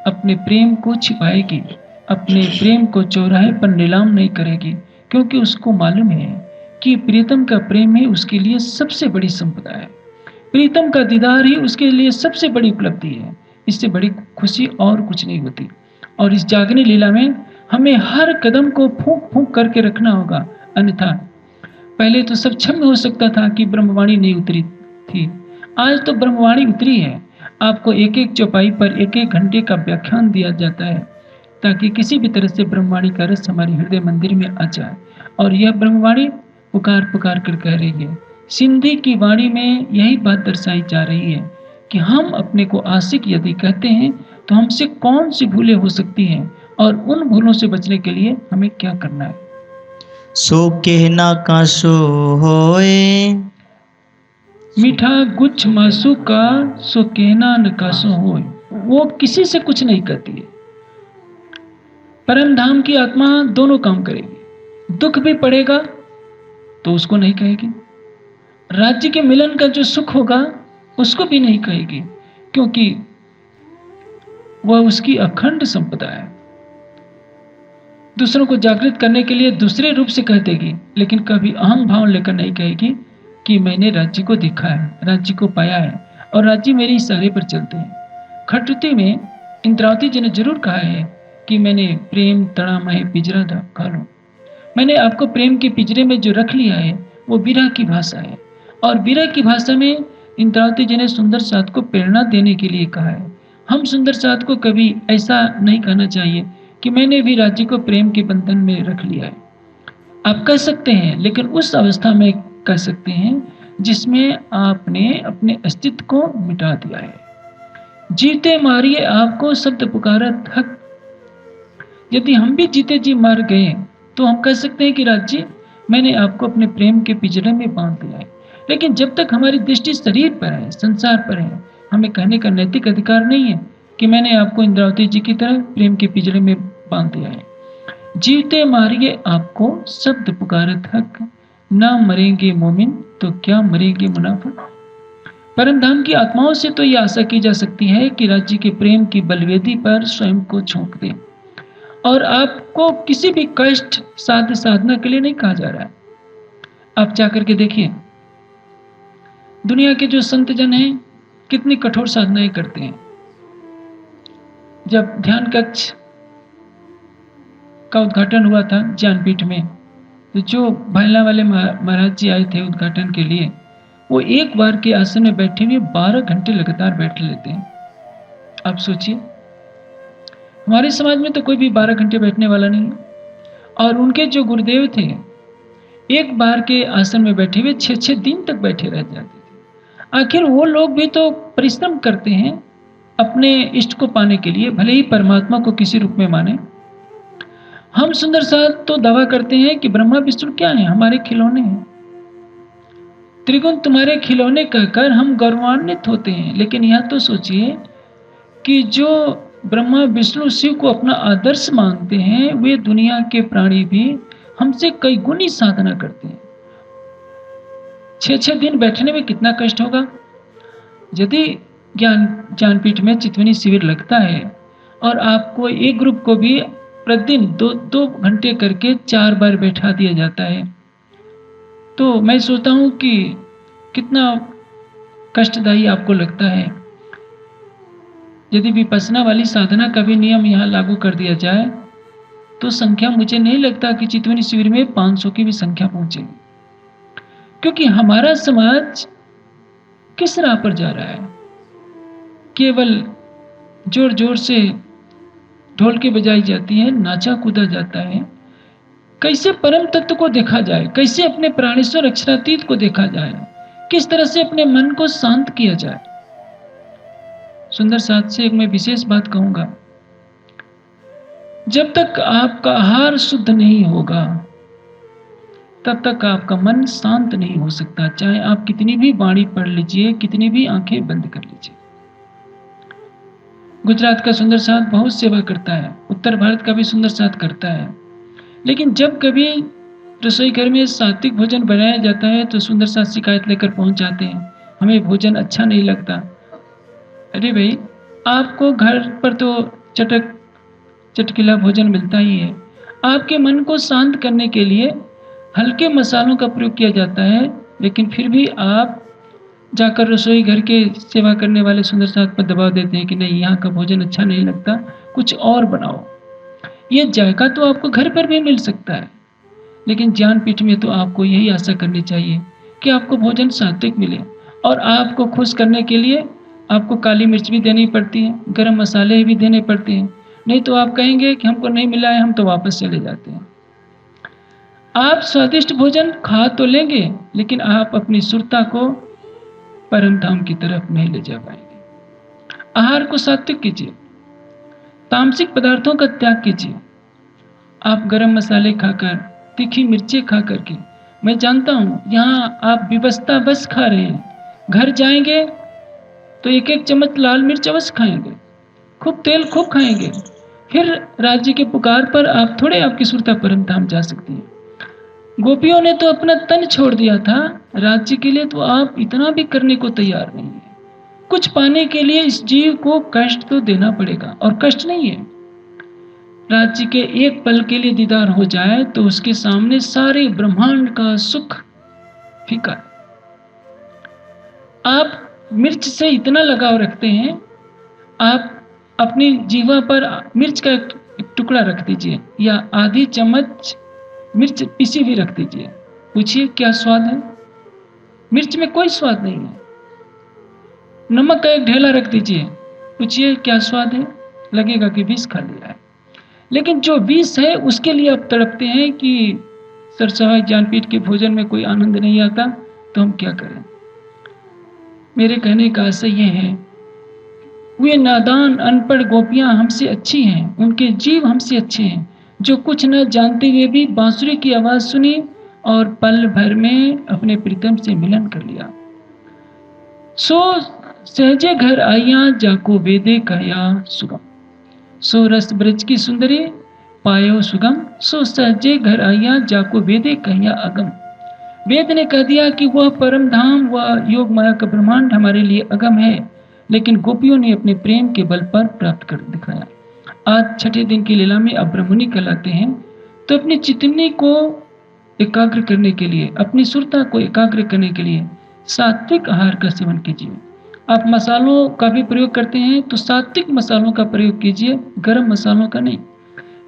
अपने प्रेम को छिपाएगी, अपने प्रेम को चौराहे पर नीलाम नहीं करेगी, क्योंकि उसको मालूम है कि प्रीतम का प्रेम ही उसके लिए सबसे बड़ी संपदा है। प्रीतम का दीदार ही उसके लिए सबसे बड़ी उपलब्धि है। इससे बड़ी खुशी और कुछ नहीं होती। और इस जागने लीला में हमें हर कदम को फूंक फूंक करके रखना होगा, अन्यथा पहले तो सब क्षम्य हो सकता था कि ब्रह्मवाणी नहीं उतरी थी, आज तो ब्रह्मवाणी उतरी है। आपको एक एक चौपाई पर एक एक घंटे का व्याख्यान दिया जाता है ताकि किसी भी तरह से ब्रह्मवाणी का रस हमारे हृदय मंदिर में आ जाए। और यह ब्रह्मवाणी पुकार पुकार कर कह रही है। सिंधी की वाणी में यही बात दर्शाई जा रही है कि हम अपने को आशिक यदि कहते हैं तो हमसे कौन सी भूलें हो सकती हैं और उन भूलों से बचने के लिए हमें क्या करना है। सो कहना कासो होए, मीठा गुच्छ मासू का सो कहना न कासो होए। वो किसी से कुछ नहीं कहती है। परम धाम की आत्मा दोनों काम करेगी। दुख भी पड़ेगा तो उसको नहीं कहेगी, राज्य के मिलन का जो सुख होगा उसको भी नहीं कहेगी, क्योंकि वह उसकी अखंड संपदा है। दूसरों को जागृत करने के लिए दूसरे रूप से कह देगी, लेकिन कभी अहम भाव लेकर नहीं कहेगी कि मैंने राज्य को देखा है, राज्य को पाया है और राज्य मेरे इशारे पर चलते हैं। खटुती में इंद्रावती जी ने जरूर कहा है कि मैंने प्रेम तड़ा महे पिंजरा खा लो। मैंने आपको प्रेम के पिंजरे में जो रख लिया है वो विरह की भाषा है। और विरह की भाषा में इंद्रावती जी ने सुंदर साथ को प्रेरणा देने के लिए कहा है। हम सुंदर साथ को कभी ऐसा नहीं कहना चाहिए कि मैंने भी राज्य को प्रेम के बंधन में रख लिया है। आप कह सकते हैं, लेकिन उस अवस्था में कह सकते हैं जिसमें आपने अपने अस्तित्व को मिटा दिया है। जीते मारिए आपको शब्द पुकारा थक। यदि हम भी जीते जी मार गए तो हम कह सकते हैं कि राज्य, मैंने आपको अपने प्रेम के पिंजरे में बांध दिया है। लेकिन जब तक हमारी दृष्टि शरीर पर है, संसार पर है, हमें कहने का नैतिक अधिकार नहीं है कि मैंने आपको इंद्रावती जी की तरह प्रेम के पिंजरे में बांध दिया है। जीते मारिए आपको शब्द पुकारत हक, ना मरेंगे मोमिन तो क्या मरेंगे मुनाफिक। परम धाम की आत्माओं से तो यह आशा की जा सकती है कि राज्य के प्रेम की बलवेदी पर स्वयं को झोंक दें। और आपको किसी भी कष्ट साध्य साधना के लिए नहीं कहा जा रहा है। आप जाकर के देखिए, दुनिया के जो संत जन हैं कितनी कठोर साधनाएं करते हैं। जब ध्यान कक्ष का उद्घाटन हुआ था ज्ञानपीठ में, तो जो भायला वाले महाराज जी आए थे उद्घाटन के लिए, वो एक बार के आसन में बैठे हुए 12 घंटे लगातार बैठ लेते हैं। आप सोचिए, हमारे समाज में तो कोई भी 12 घंटे बैठने वाला नहीं है। और उनके जो गुरुदेव थे, एक बार के आसन में बैठे हुए 6-6 दिन तक बैठे रह जाते थे। आखिर वो लोग भी तो परिश्रम करते हैं अपने इष्ट को पाने के लिए, भले ही परमात्मा को किसी रूप में माने। हम सुंदर साथ तो दावा करते हैं कि ब्रह्मा विष्णु क्या है, हमारे खिलौने हैं। त्रिगुण तुम्हारे खिलौने कहकर हम गौरवान्वित होते हैं। लेकिन यह तो सोचिए कि जो ब्रह्मा विष्णु शिव को अपना आदर्श मानते हैं, वे दुनिया के प्राणी भी हमसे कई गुनी साधना करते हैं। 6-6 दिन बैठने में कितना कष्ट होगा। यदि ज्ञानपीठ में चितवनी शिविर लगता है और आपको एक ग्रुप को भी प्रतिदिन 2-2 घंटे करके 4 बार बैठा दिया जाता है, तो मैं सोचता हूं कि कितना कष्टदायी आपको लगता है। यदि विपස්සना वाली साधना का भी नियम यहाँ लागू कर दिया जाए तो संख्या, मुझे नहीं लगता कि चितवनी शिविर में 500 की भी संख्या पहुंचेगी। क्योंकि हमारा समाज किस राह पर जा रहा है। केवल जोर जोर से ढोल की बजाई जाती है, नाचा कूदा जाता है, कैसे परम तत्व को देखा जाए, कैसे अपने प्राणेश्वर अक्षरातीत को देखा जाए, किस तरह से अपने मन को शांत किया जाए। सुंदर साथ से एक मैं विशेष बात कहूंगा, जब तक आपका आहार शुद्ध नहीं होगा तब तक आपका मन शांत नहीं हो सकता, चाहे आप कितनी भी वाणी पढ़ लीजिए, कितनी भी आंखें बंद कर लीजिए। गुजरात का सुंदर साथ बहुत सेवा करता है, उत्तर भारत का भी सुंदर साथ करता है, लेकिन जब कभी रसोई घर में सात्विक भोजन बनाया जाता है तो सुंदर साथ शिकायत लेकर पहुंच जाते हैं, हमें भोजन अच्छा नहीं लगता। अरे भाई, आपको घर पर तो चटकीला भोजन मिलता ही है। आपके मन को शांत करने के लिए हल्के मसालों का प्रयोग किया जाता है, लेकिन फिर भी आप जाकर रसोई घर के सेवा करने वाले सुंदर साथ पर दबाव देते हैं कि नहीं, यहाँ का भोजन अच्छा नहीं लगता, कुछ और बनाओ। ये जायका तो आपको घर पर भी मिल सकता है, लेकिन ज्ञानपीठ में तो आपको यही आशा करनी चाहिए कि आपको भोजन सात्विक मिले, और आपको खुश करने के लिए आपको काली मिर्च भी देनी पड़ती है, गरम मसाले भी देने पड़ते हैं, नहीं तो आप कहेंगे कि हमको नहीं मिला है, हम तो वापस चले जाते हैं। आप स्वादिष्ट भोजन खा तो लेंगे, लेकिन आप अपनी सुरता को परम धाम की तरफ नहीं ले जा पाएंगे। आहार को सात्विक कीजिए, तामसिक पदार्थों का त्याग कीजिए। आप गरम मसाले खाकर, तीखी मिर्चें खा करके, मैं जानता हूं यहाँ आप विवस्ता बस खा रहे हैं, घर जाएंगे तो एक एक चम्मच लाल मिर्च अवश्य खाएंगे, खूब तेल खूब खाएंगे, फिर राज्य के पुकार पर आप थोड़े आपकी सुरता परम धाम जा सकती है। गोपियों ने तो अपना तन छोड़ दिया था, राज्य के लिए तो आप इतना भी करने को तैयार नहीं है। कुछ पाने के लिए इस जीव को कष्ट तो देना पड़ेगा, और कष्ट नहीं है। राज्य के एक पल के लिए दीदार हो जाए तो उसके सामने सारे ब्रह्मांड का सुख फीका। आप मिर्च से इतना लगाव रखते हैं, आप अपनी जीवा पर मिर्च का एक टुकड़ा रख दीजिए, या आधी चम्मच मिर्च पीसी भी रख दीजिए, पूछिए क्या स्वाद है? मिर्च में कोई स्वाद नहीं है। नमक का एक ढेला रख दीजिए, पूछिए क्या स्वाद है? लगेगा कि विष खा लिया है। लेकिन जो विष है उसके लिए आप तड़पते हैं कि सरसहाय ज्ञानपीठ के भोजन में कोई आनंद नहीं आता, तो हम क्या करें? मेरे कहने का आशय यह है, वे नादान अनपढ़ गोपियां हमसे अच्छी हैं, उनके जीव हमसे अच्छे हैं, जो कुछ न जानते हुए भी बांसुरी की आवाज सुनी और पल भर में अपने प्रीतम से मिलन कर लिया। सो सहजे घर आइया, जाको वेदे कहया सुगम। सो रस ब्रज की सुंदरी पायो सुगम, सो सहजे घर आइया, जाको वेदे कहया अगम। वेद ने कह दिया कि वह परम धाम, वह योग माया का ब्रह्मांड हमारे लिए अगम है, लेकिन गोपियों ने अपने प्रेम के बल पर प्राप्त कर दिखाया। आज छठे दिन की लीला में आप ब्रह्मणी कहलाते हैं, तो अपनी चितनी को एकाग्र करने के लिए, अपनी सुरता को एकाग्र करने के लिए सात्विक आहार का सेवन कीजिए। आप मसालों का भी प्रयोग करते हैं तो सात्विक मसालों का प्रयोग कीजिए, गरम मसालों का नहीं।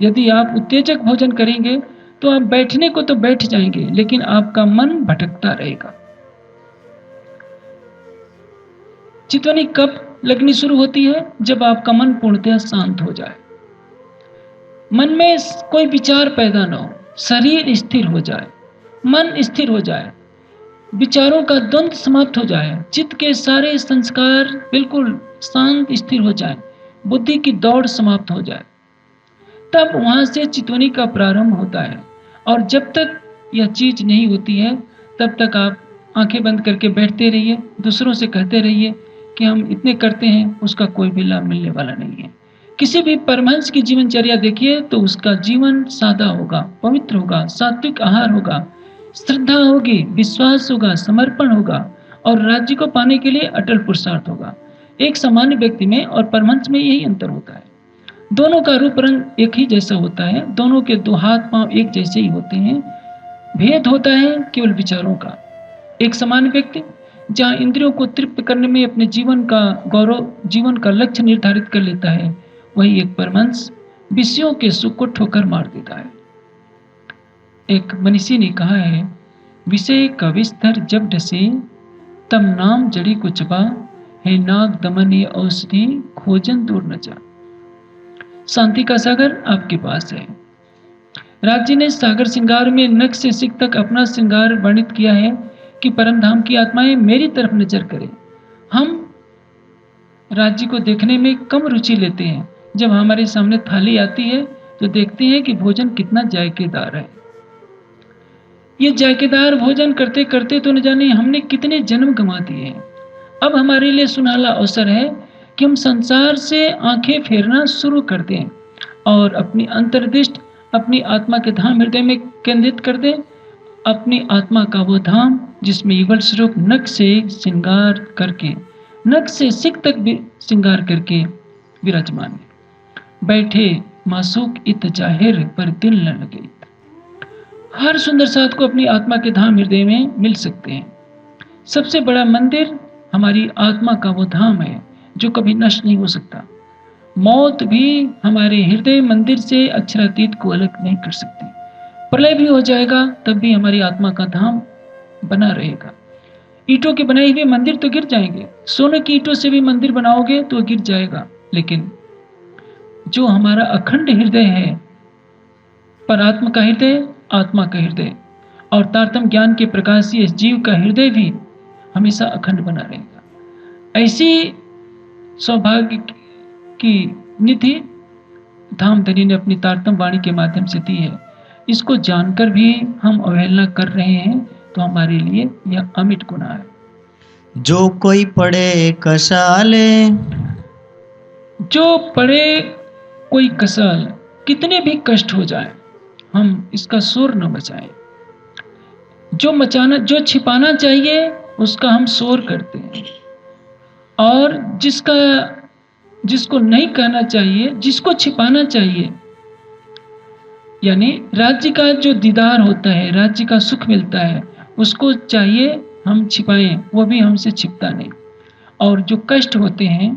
यदि आप उत्तेजक भोजन करेंगे तो आप बैठने को तो बैठ जाएंगे, लेकिन आपका मन भटकता रहेगा। चितवनी कब लगनी शुरू होती है? जब आपका मन पूर्णतः शांत हो जाए, मन में कोई विचार पैदा न हो, शरीर स्थिर हो जाए, मन स्थिर हो जाए, विचारों का द्वंद्व समाप्त हो जाए, चित्त के सारे संस्कार बिल्कुल शांत स्थिर हो जाए, बुद्धि की दौड़ समाप्त हो जाए, तब वहां से चितवनी का प्रारंभ होता है। और जब तक यह चीज नहीं होती है तब तक आप आंखें बंद करके बैठते रहिए, दूसरों से कहते रहिए कि हम इतने करते हैं, उसका कोई भी लाभ मिलने वाला नहीं है। किसी भी परमहंस की जीवनचर्या देखिए तो उसका जीवन सादा होगा, पवित्र होगा, सात्विक आहार होगा, श्रद्धा होगी, विश्वास होगा, समर्पण होगा, और राज्य को पाने के लिए अटल पुरुषार्थ होगा। एक सामान्य व्यक्ति में और परमहंस में यही अंतर होता है। दोनों का रूप रंग एक ही जैसा होता है, दोनों के दो हाथ पांव एक जैसे ही होते हैं, भेद होता है केवल विचारों का। एक सामान्य व्यक्ति जहां इंद्रियों को तृप्त करने में अपने जीवन का गौरव, जीवन का लक्ष्य निर्धारित कर लेता है, वही एक परमहंस विषयों के सुख को ठोकर मार देता है। एक मनीषी ने कहा है, विषय का विस्तर जब डसे तब नाम जड़ी को चबा, है नाग दमन ये औषधि खोजन दूर न जा। शांति का सागर आपके पास है, राज जी ने सागर श्रृंगार में नख से सिख तक अपना श्रृंगार वर्णित किया है कि परम धाम की आत्माएं मेरी तरफ नजर करें। हम राज्य को देखने में कम रुचि लेते हैं। जब हमारे सामने थाली आती है तो देखते हैं कि भोजन कितना जायकेदार है। ये जायकेदार भोजन करते करते तो न जाने हमने कितने जन्म गंवा दिए हैं। अब हमारे लिए सुनहला अवसर है कि हम संसार से आंखें फेरना शुरू कर दें और अपनी अंतर्दृष्टि अपनी आत्मा के धाम हृदय में केंद्रित कर दें। अपनी आत्मा का वो धाम जिसमें युगल स्वरूप नख से श्रृंगार करके, नख से सिख तक भी श्रृंगार करके विराजमान है। बैठे मासूक इत जाहिर पर दिल न लगे। हर सुंदर साथ को अपनी आत्मा के धाम हृदय में मिल सकते हैं। सबसे बड़ा मंदिर हमारी आत्मा का वो धाम है जो कभी नष्ट नहीं हो सकता। मौत भी हमारे हृदय मंदिर से अक्षरातीत को अलग नहीं कर सकती। प्रलय भी हो जाएगा तब भी हमारी आत्मा का धाम बना रहेगा। ईंटों के बनाए हुए मंदिर तो गिर जाएंगे, सोने की ईंटों से भी मंदिर बनाओगे तो गिर जाएगा, लेकिन जो हमारा अखंड हृदय है, परात्मा का हृदय, आत्मा का हृदय और तारतम ज्ञान के प्रकाश से इस जीव का हृदय भी हमेशा अखंड बना रहेगा। ऐसी सौभाग्य की निधि धामधनी ने अपनी तारतम वाणी के माध्यम से दी है। इसको जानकर भी हम अवहेलना कर रहे हैं तो हमारे लिए यह अमिट गुनाह है। जो कोई पढ़े कसाले, जो पढ़े कोई कसाल, कितने भी कष्ट हो जाए हम इसका शोर न मचाएं। जो छिपाना चाहिए उसका हम शोर करते हैं, और जिसको नहीं कहना चाहिए, जिसको छिपाना चाहिए, यानी राज्य का जो दीदार होता है, राज्य का सुख मिलता है, उसको चाहिए हम छिपाएं, वो भी हमसे छिपता नहीं। और जो कष्ट होते हैं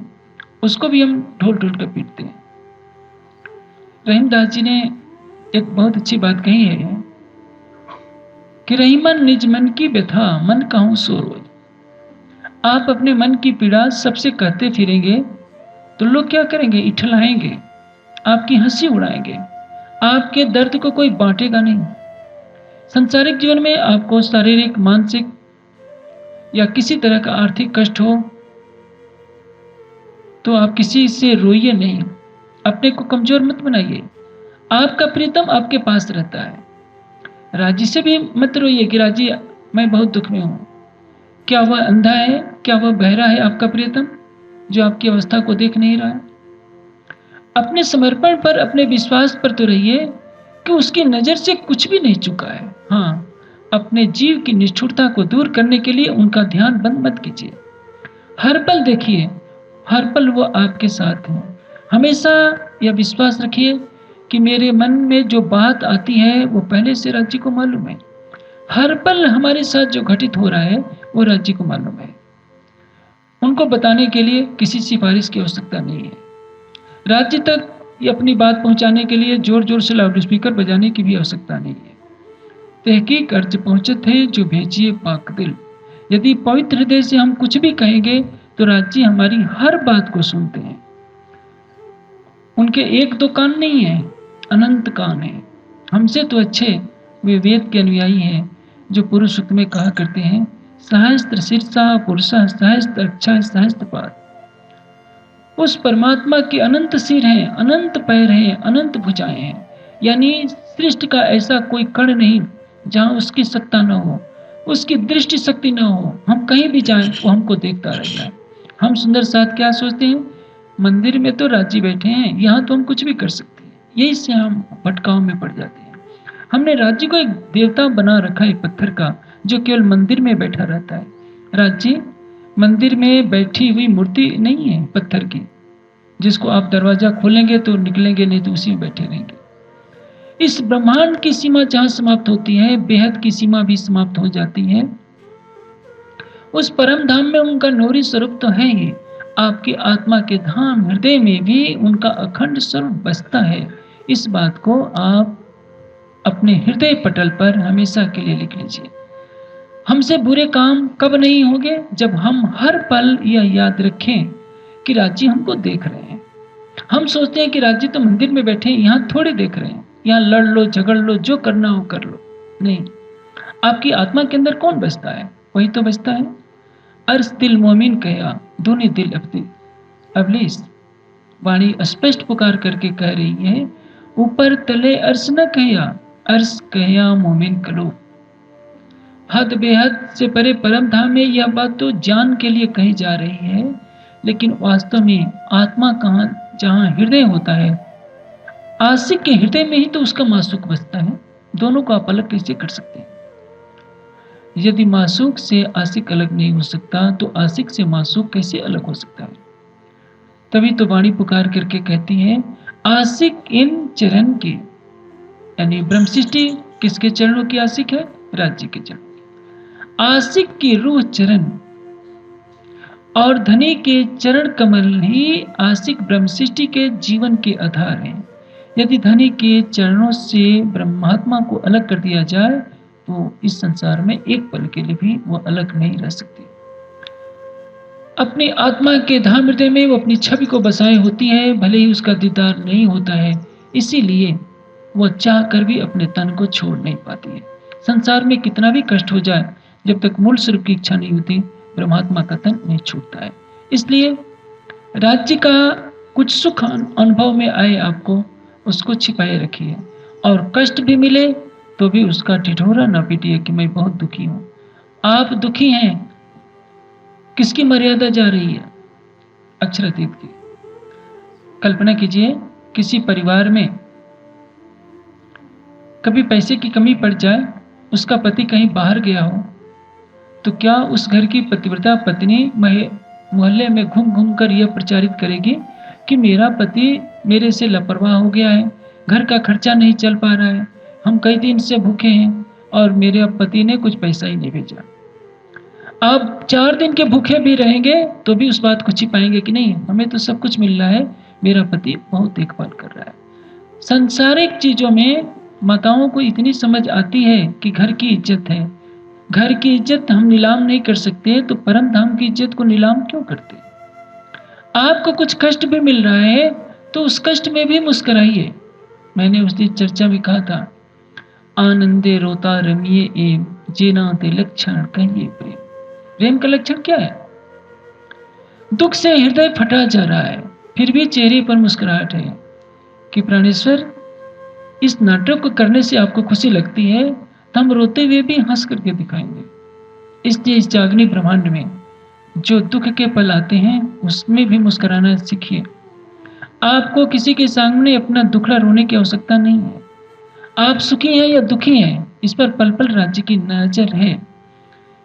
उसको भी हम ढोल ढोल कर पीटते हैं। रहीमदास जी ने एक बहुत अच्छी बात कही है कि रहीमन निज मन की व्यथा मन कहूं सो रोज। आप अपने मन की पीड़ा सबसे कहते फिरेंगे तो लोग क्या करेंगे? इठलाएंगे, आपकी हंसी उड़ाएंगे, आपके दर्द को कोई बांटेगा नहीं। संसारिक जीवन में आपको शारीरिक, मानसिक या किसी तरह का आर्थिक कष्ट हो तो आप किसी से रोइए नहीं, अपने को कमजोर मत बनाइए। आपका प्रीतम आपके पास रहता है। राजी से भी मत रोइए कि राजी मैं बहुत दुख में हूं। क्या वह अंधा है? क्या वह बहरा है आपका प्रियतम जो आपकी अवस्था को देख नहीं रहा है? अपने समर्पण पर, अपने विश्वास पर तो रहिए कि उसकी नजर से कुछ भी नहीं चुका है। हाँ, अपने जीव की निष्ठुरता को दूर करने के लिए उनका ध्यान बंद मत कीजिए। हर पल देखिए, हर पल वो आपके साथ है। हमेशा यह विश्वास रखिए कि मेरे मन में जो बात आती है वो पहले से राज्य को मालूम है। हर पल हमारे साथ जो घटित हो रहा है वो राज्य को मालूम है। उनको बताने के लिए किसी सिफारिश की आवश्यकता नहीं है। राज्य तक ये अपनी बात पहुंचाने के लिए जोर जोर से लाउड स्पीकर बजाने की भी आवश्यकता नहीं है। तहकीक अर्ज पहुंचत है जो भेजिए पाक दिल। यदि पवित्र हृदय से हम कुछ भी कहेंगे तो राज्य हमारी हर बात को सुनते हैं। उनके एक दो कान नहीं है, अनंत कान है। हमसे तो अच्छे वे वेद के अनुयायी हैं जो पुरुष सूक्त में कहा करते हैं, सहस्त्र शीर्षा पुरुषः सहस्त्र अक्षय सहस्त्र पाद। उस परमात्मा के अनंत सिर हैं, अनंत पैर हैं, अनंत भुजाएं हैं। यानी सृष्टि का ऐसा कोई कण नहीं जहां उसकी सत्ता न हो, उसकी दृष्टि शक्ति न हो। हम कहीं भी जाएं वो हमको देखता रहता है। हम सुंदर साथ क्या सोचते हैं, मंदिर में तो राजी बैठे हैं, यहाँ तो हम कुछ भी कर सकते हैं। यही से हम भटकाव में पड़ जाते हैं। हमने राज्य को एक देवता बना रखा है पत्थर का, जो केवल मंदिर में बैठा रहता है। राज्य मंदिर में बैठी हुई मूर्ति नहीं है पत्थर की, जिसको आप दरवाजा खोलेंगे तो निकलेंगे नहीं तो उसी में बैठे रहेंगे। इस ब्रह्मांड की सीमा जहां समाप्त होती है, बेहद की सीमा भी समाप्त हो जाती है। उस परम धाम में उनका नूरी स्वरूप तो है ही, आपकी आत्मा के धाम हृदय में भी उनका अखंड स्वरूप बसता है। इस बात को आप अपने हृदय पटल पर हमेशा के लिए लिख लीजिए। हमसे बुरे काम कब नहीं होंगे? जब हम हर पल यह याद रखें कि राज्य हमको देख रहे हैं। हम सोचते हैं कि राज्य तो मंदिर में बैठे हैं, यहाँ थोड़े देख रहे हैं, यहाँ लड़ लो, झगड़ लो, जो करना हो कर लो। नहीं, आपकी आत्मा के अंदर कौन बसता है? वही तो बसता है। अर्श दिल मोमिन कया, दूनी दिल अबलीस। वाणी स्पष्ट पुकार करके कह रही है, ऊपर तले अर्श न कया, अर्श कया मोमिन कलो। हद बेहद से परे परम धाम में यह बात तो जान के लिए कही जा रही है, लेकिन वास्तव में आत्मा कहाँ, जहाँ हृदय होता है, आशिक के हृदय में ही तो उसका मासूक बसता है। दोनों को आप अलग कैसे कर सकते हैं? यदि मासूक से आशिक अलग नहीं हो सकता, तो आशिक से मासूक कैसे अलग हो सकता है? तभी तो वाणी पुकार करके कहती है, आशिक इन चरण के, यानी ब्रह्म सृष्टि किसके चरणों की आशिक है? राज्य के चरण। आशिक की रूह चरण और धनी के चरण कमल ही आशिक ब्रह्म सृष्टि के जीवन के आधार हैं। यदि धनी के चरणों से ब्रह्मात्मा को अलग कर दिया जाए, तो इस संसार में एक पल के लिए भी वो अलग नहीं रह सकती। अपनी आत्मा के धाम हृदय में वो अपनी छवि को बसाए होती है, भले ही उसका दीदार नहीं होता है, इसीलिए वो चाह कर भी अपने तन को छोड़ नहीं पाती है। संसार में कितना भी कष्ट हो जाए, जब तक मूल स्वरूप की इच्छा नहीं होती, परमात्मा का तन नहीं छूटता है। इसलिए राज्य का कुछ सुख अनुभव में आए आपको, उसको छिपाए रखिए, और कष्ट भी मिले तो भी उसका ढिढोरा न पीटिए कि मैं बहुत दुखी हूं। आप दुखी हैं, किसकी मर्यादा जा रही है? अक्षरातीत की। कल्पना कीजिए, किसी परिवार में कभी पैसे की कमी पड़ जाए, उसका पति कहीं बाहर गया हो, तो क्या उस घर की पतिव्रता पत्नी मोहल्ले में घूम घूम कर यह प्रचारित करेगी कि मेरा पति मेरे से लापरवाह हो गया है, घर का खर्चा नहीं चल पा रहा है, हम कई दिन से भूखे हैं और मेरे पति ने कुछ पैसा ही नहीं भेजा। आप 4 दिन के भूखे भी रहेंगे तो भी उस बात को छिपाएंगे कि नहीं, हमें तो सब कुछ मिल रहा है, मेरा पति बहुत देखभाल कर रहा है। सांसारिक चीजों में माताओं को इतनी समझ आती है कि घर की इज्जत है, घर की इज्जत हम नीलाम नहीं कर सकते, तो परम धाम की इज्जत को नीलाम क्यों करते? आपको कुछ कष्ट भी मिल रहा है तो उस कष्ट में भी मुस्कुराइए। मैंने उस दिन चर्चा में कहा था, आनंदे रोता रमिए एम, जेना ते लक्षण कहिए प्रेम। प्रेम का लक्षण क्या है? दुख से हृदय फटा जा रहा है, फिर भी चेहरे पर मुस्कुराहट है कि प्राणेश्वर, इस नाटक को करने से आपको खुशी लगती है, तो हम रोते हुए भी हंस करके दिखाएंगे। इसलिए इस जागनी ब्रह्मांड में जो दुख के पल आते हैं, उसमें भी मुस्कुराना सीखिए। आपको किसी के सामने अपना दुखड़ा रोने की आवश्यकता नहीं है। आप सुखी हैं या दुखी हैं, इस पर पल पल राज्य की नजर है।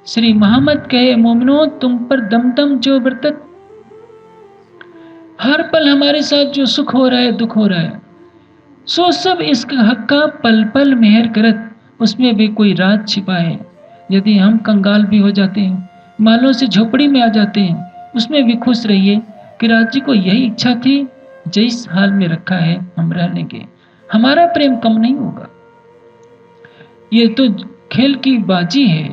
श्री मोहम्मद कहे, मोमिनो तुम पर दम दम जो बरतत, हर पल हमारे साथ जो सुख हो रहा है, दुख हो रहा है, सो सब इसका हक का पल पल मेहर करत, उसमें भी कोई राज छिपा है। यदि हम कंगाल भी हो जाते हैं, मालों से झोपड़ी में आ जाते हैं, उसमें भी खुश रहिए कि राज्य को यही इच्छा थी, जिस हाल में रखा है हम रह लेंगे, हमारा प्रेम कम नहीं होगा। ये तो खेल की बाजी है,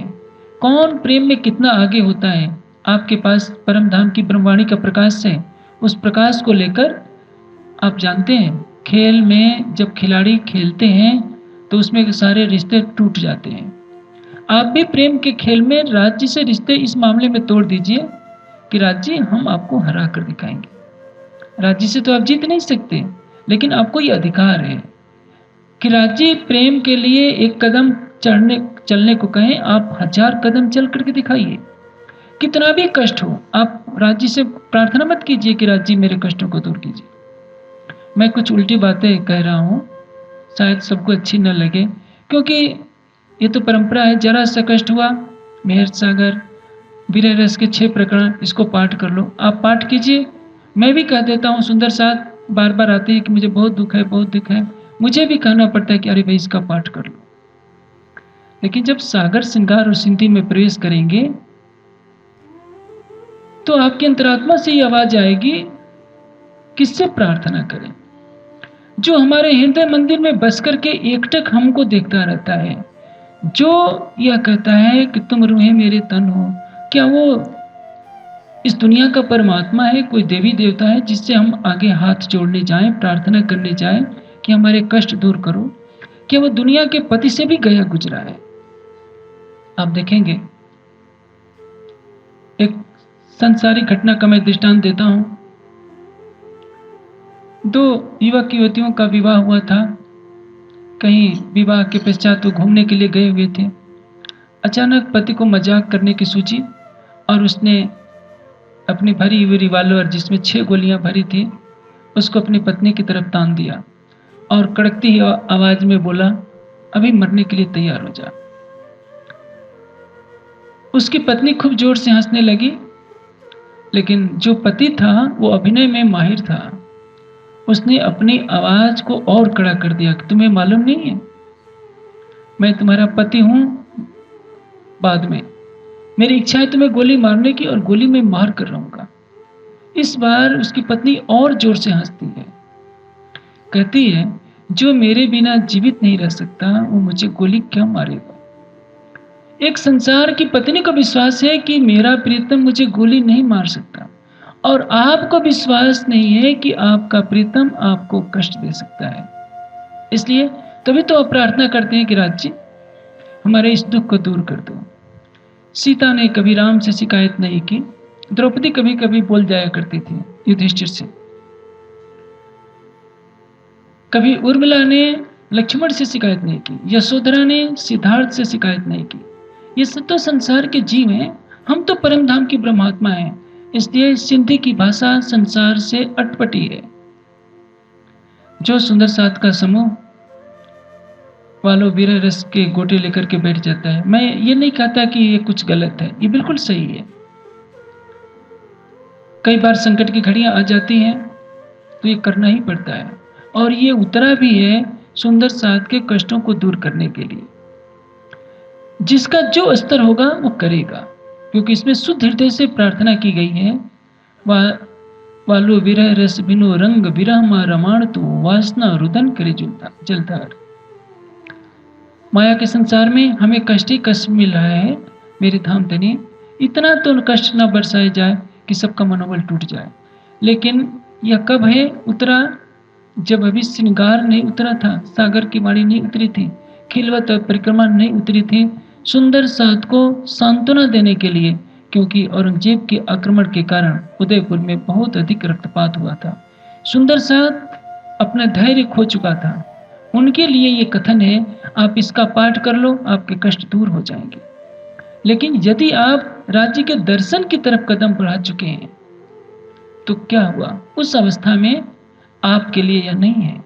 कौन प्रेम में कितना आगे होता है। आपके पास परम धाम की ब्रह्मवाणी का प्रकाश है, उस प्रकाश को लेकर आप जानते हैं, खेल में जब खिलाड़ी खेलते हैं तो उसमें सारे रिश्ते टूट जाते हैं। आप भी प्रेम के खेल में राज्य से रिश्ते इस मामले में तोड़ दीजिए कि राज्य हम आपको हरा कर दिखाएंगे। राज्य से तो आप जीत नहीं सकते, लेकिन आपको ये अधिकार है कि राज्य प्रेम के लिए एक कदम चलने को कहें, आप 1000 कदम चल करके दिखाइए। कितना भी कष्ट हो, आप राज्य से प्रार्थना मत कीजिए कि राज्य मेरे कष्टों को दूर कीजिए। मैं कुछ उल्टी बातें कह रहा हूँ, शायद सबको अच्छी न लगे, क्योंकि ये तो परंपरा है। जरा सा कष्ट हुआ, मेहर सागर वीर रस के 6 प्रकरण, इसको पाठ कर लो। आप पाठ कीजिए, मैं भी कह देता हूँ। सुंदर साथ बार बार आते हैं कि मुझे बहुत दुख है, बहुत दुख है, मुझे भी कहना पड़ता है कि अरे भाई इसका पाठ कर लो। लेकिन जब सागर श्रृंगार और सिंधी में प्रवेश करेंगे तो आपकी अंतरात्मा से ये आवाज आएगी, किससे प्रार्थना करें? जो हमारे हृदय मंदिर में बस करके एकटक हमको देखता रहता है, जो यह कहता है कि तुम रूहें मेरे तन हो, क्या वो इस दुनिया का परमात्मा है, कोई देवी देवता है जिससे हम आगे हाथ जोड़ने जाएं, प्रार्थना करने जाएं कि हमारे कष्ट दूर करो? कि वो दुनिया के पति से भी गया गुजरा है। आप देखेंगे, एक संसारिक घटना का मैं दृष्टांत देता हूं। 2 युवक युवतियों का विवाह हुआ था। कहीं विवाह के पश्चात वो घूमने के लिए गए हुए थे। अचानक पति को मजाक करने की सूझी और उसने अपनी भरी हुई रिवॉल्वर, जिसमें 6 गोलियां भरी थी, उसको अपनी पत्नी की तरफ तान दिया और कड़कती हुई आवाज में बोला, अभी मरने के लिए तैयार हो जा। उसकी पत्नी खूब जोर से हंसने लगी, लेकिन जो पति था वो अभिनय में माहिर था। उसने अपनी आवाज को और कड़ा कर दिया कि तुम्हें मालूम नहीं है, मैं तुम्हारा पति हूं। बाद में मेरी इच्छा है तुम्हें गोली मारने की और गोली में मार कर रहूंगा। इस बार उसकी पत्नी और जोर से हंसती है, कहती है, जो मेरे बिना जीवित नहीं रह सकता वो मुझे गोली क्यों मारेगा। एक संसार की पत्नी को विश्वास है कि मेरा प्रीतम मुझे गोली नहीं मार सकता, और आपको विश्वास नहीं है कि आपका प्रीतम आपको कष्ट दे सकता है। इसलिए तभी तो आप प्रार्थना करते हैं कि राज्य हमारे इस दुख को दूर कर दो। सीता ने कभी राम से शिकायत नहीं की। द्रौपदी कभी कभी बोल जाया करती थी युधिष्ठिर से। कभी उर्मिला ने लक्ष्मण से शिकायत नहीं की। यशोधरा ने सिद्धार्थ से शिकायत नहीं की। ये सब तो संसार के जीव हैं, हम तो परम धाम की ब्रह्मात्मा हैं। इसलिए सिंधी की भाषा संसार से अटपटी है। जो सुंदर साथ का समूह वालों वीर रस के गोटे लेकर के बैठ जाता है, मैं ये नहीं कहता कि ये कुछ गलत है, ये बिल्कुल सही है। कई बार संकट की घड़ियां आ जाती हैं तो ये करना ही पड़ता है, और ये उतरा भी है सुंदर साथ के कष्टों को दूर करने के लिए। जिसका जो स्तर होगा वो करेगा, क्योंकि इसमें शुद्ध हृदय से प्रार्थना की गई है। वालो विरह रस बिनो रंग विरह मा रमाण तू वासना रुदन करे जलधार। माया के संसार में हमें कष्ट ही कष्ट मिल रहा है मेरे धाम धनी। इतना तो कष्ट न बरसाया जाए कि सबका मनोबल टूट जाए। लेकिन यह कब है उतरा, जब अभी श्रृंगार नहीं उतरा था, सागर की वाणी नहीं उतरी थी, खिलवत परिक्रमा नहीं उतरी थी सुंदर साथ को सांत्वना देने के लिए। क्योंकि औरंगजेब के आक्रमण के कारण उदयपुर में बहुत अधिक रक्तपात हुआ था। सुंदर साथ अपना धैर्य खो चुका था। उनके लिए ये कथन है, आप इसका पाठ कर लो, आपके कष्ट दूर हो जाएंगे। लेकिन यदि आप राज्य के दर्शन की तरफ कदम बढ़ा चुके हैं तो क्या हुआ, उस अवस्था में आपके लिए यह नहीं है।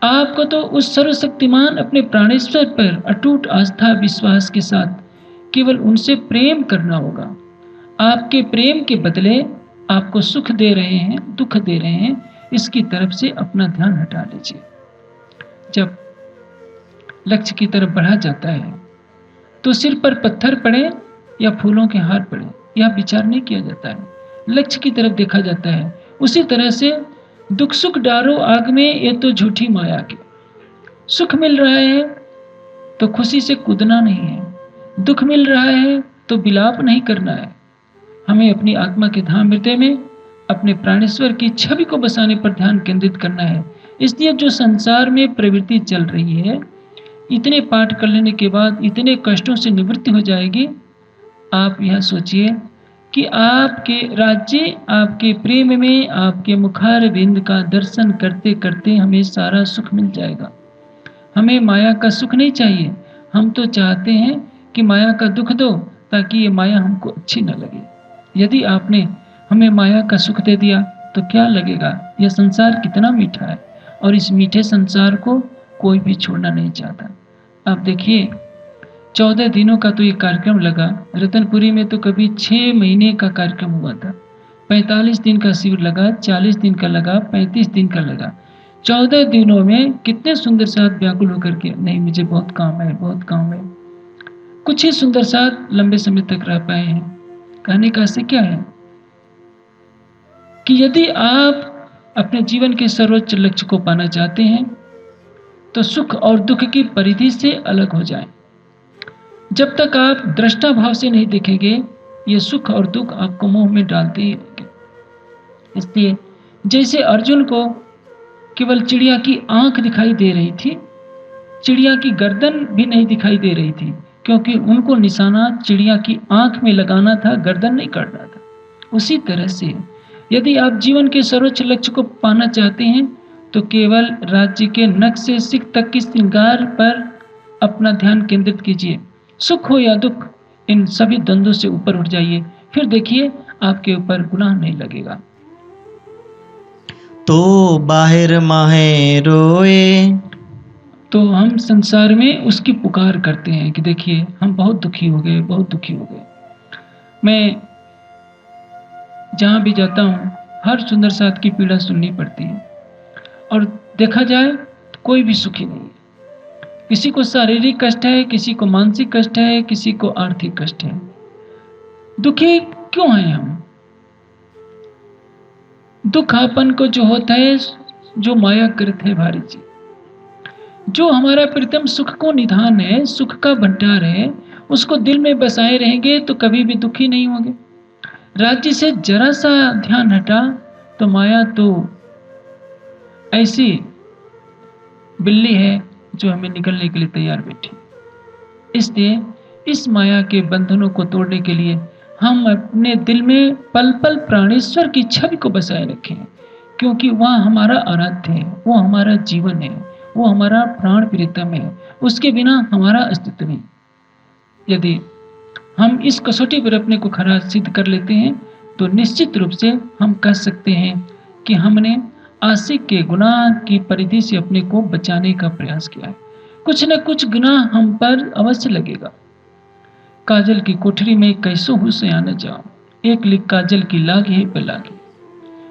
आपको तो उस सर्वशक्तिमान अपने प्राणेश्वर पर अटूट आस्था विश्वास के साथ केवल उनसे प्रेम करना होगा। आपके प्रेम के बदले आपको सुख दे रहे हैं, दुख दे रहे हैं, इसकी तरफ से अपना ध्यान हटा लीजिए। जब लक्ष्य की तरफ बढ़ा जाता है तो सिर पर पत्थर पड़े या फूलों के हार पड़े, यह विचार नहीं किया जाता है, लक्ष्य की तरफ देखा जाता है। उसी तरह से दुख सुख डारो आग में, ये तो झूठी माया के। सुख मिल रहा है तो खुशी से कूदना नहीं है, दुख मिल रहा है तो विलाप नहीं करना है। हमें अपनी आत्मा के धाम हृदय में अपने प्राणेश्वर की छवि को बसाने पर ध्यान केंद्रित करना है। इसलिए जो संसार में प्रवृत्ति चल रही है, इतने पाठ कर लेने के बाद इतने कष्टों से निवृत्ति हो जाएगी। आप यह सोचिए कि आपके राज्य, आपके प्रेम में, आपके मुखार बिंद का दर्शन करते करते हमें सारा सुख मिल जाएगा। हमें माया का सुख नहीं चाहिए, हम तो चाहते हैं कि माया का दुख दो ताकि ये माया हमको अच्छी न लगे। यदि आपने हमें माया का सुख दे दिया तो क्या लगेगा, यह संसार कितना मीठा है, और इस मीठे संसार को कोई भी छोड़ना नहीं चाहता। आप देखिए, 14 दिनों का तो ये कार्यक्रम लगा। रतनपुरी में तो कभी 6 महीने का कार्यक्रम हुआ था। 45 दिन का शिविर लगा, 40 दिन का लगा, 35 दिन का लगा। 14 दिनों में कितने सुंदर साथ व्याकुल होकर के, नहीं मुझे बहुत काम है, बहुत काम है। कुछ ही सुंदर साथ लंबे समय तक रह पाए हैं। कहने का से क्या है कि यदि आप अपने जीवन के सर्वोच्च लक्ष्य को पाना चाहते हैं तो सुख और दुख की परिधि से अलग हो जाएं। जब तक आप दृष्टा भाव से नहीं देखेंगे, ये सुख और दुख आपको मोह में डालते ही रहेंगे। इसलिए जैसे अर्जुन को केवल चिड़िया की आंख दिखाई दे रही थी, चिड़िया की गर्दन भी नहीं दिखाई दे रही थी, क्योंकि उनको निशाना चिड़िया की आंख में लगाना था, गर्दन नहीं काटना था। उसी तरह से यदि आप जीवन के सर्वोच्च लक्ष्य को पाना चाहते हैं तो केवल राज्य के नख से सिख तक की श्रृंगार पर अपना ध्यान केंद्रित कीजिए। सुख हो या दुख, इन सभी द्वंद्वों से ऊपर उठ जाइए, फिर देखिए आपके ऊपर गुनाह नहीं लगेगा। तो बाहर माहे रोए। तो हम संसार में उसकी पुकार करते हैं कि देखिए हम बहुत दुखी हो गए, बहुत दुखी हो गए। मैं जहाँ भी जाता हूँ हर सुंदर साथ की पीड़ा सुननी पड़ती है, और देखा जाए तो कोई भी सुखी नहीं है। किसी को शारीरिक कष्ट है, किसी को मानसिक कष्ट है, किसी को आर्थिक कष्ट है। दुखी क्यों हैं हम? दुख आपन को जो होता है, जो माया कृत है भारी जी। जो हमारा प्रीतम सुख को निधान है, सुख का भंडार है, उसको दिल में बसाए रहेंगे तो कभी भी दुखी नहीं होंगे। राज्य से जरा सा ध्यान हटा तो माया तो ऐसी बिल्ली है जो हमें निकलने के लिए तैयार बैठी। इसलिए इस माया के बंधनों को तोड़ने के लिए हम अपने दिल में पल पल प्राणेश्वर की छवि को बसाए रखें, क्योंकि वह हमारा आराध्य है, वो हमारा जीवन है, वो हमारा प्राण प्रीतम है। उसके बिना हमारा अस्तित्व नहीं। यदि हम इस कसौटी पर अपने को खरा सिद्ध कर लेते हैं तो निश्चित रूप से हम कह सकते हैं कि हमने आशिक के गुनाह की परिधि से अपने को बचाने का प्रयास किया है। कुछ न कुछ गुनाह हम पर अवश्य लगेगा। काजल की कोठरी में कैसो हूँ से आने जाओ, एक लिख काजल की लागी है पे लागी।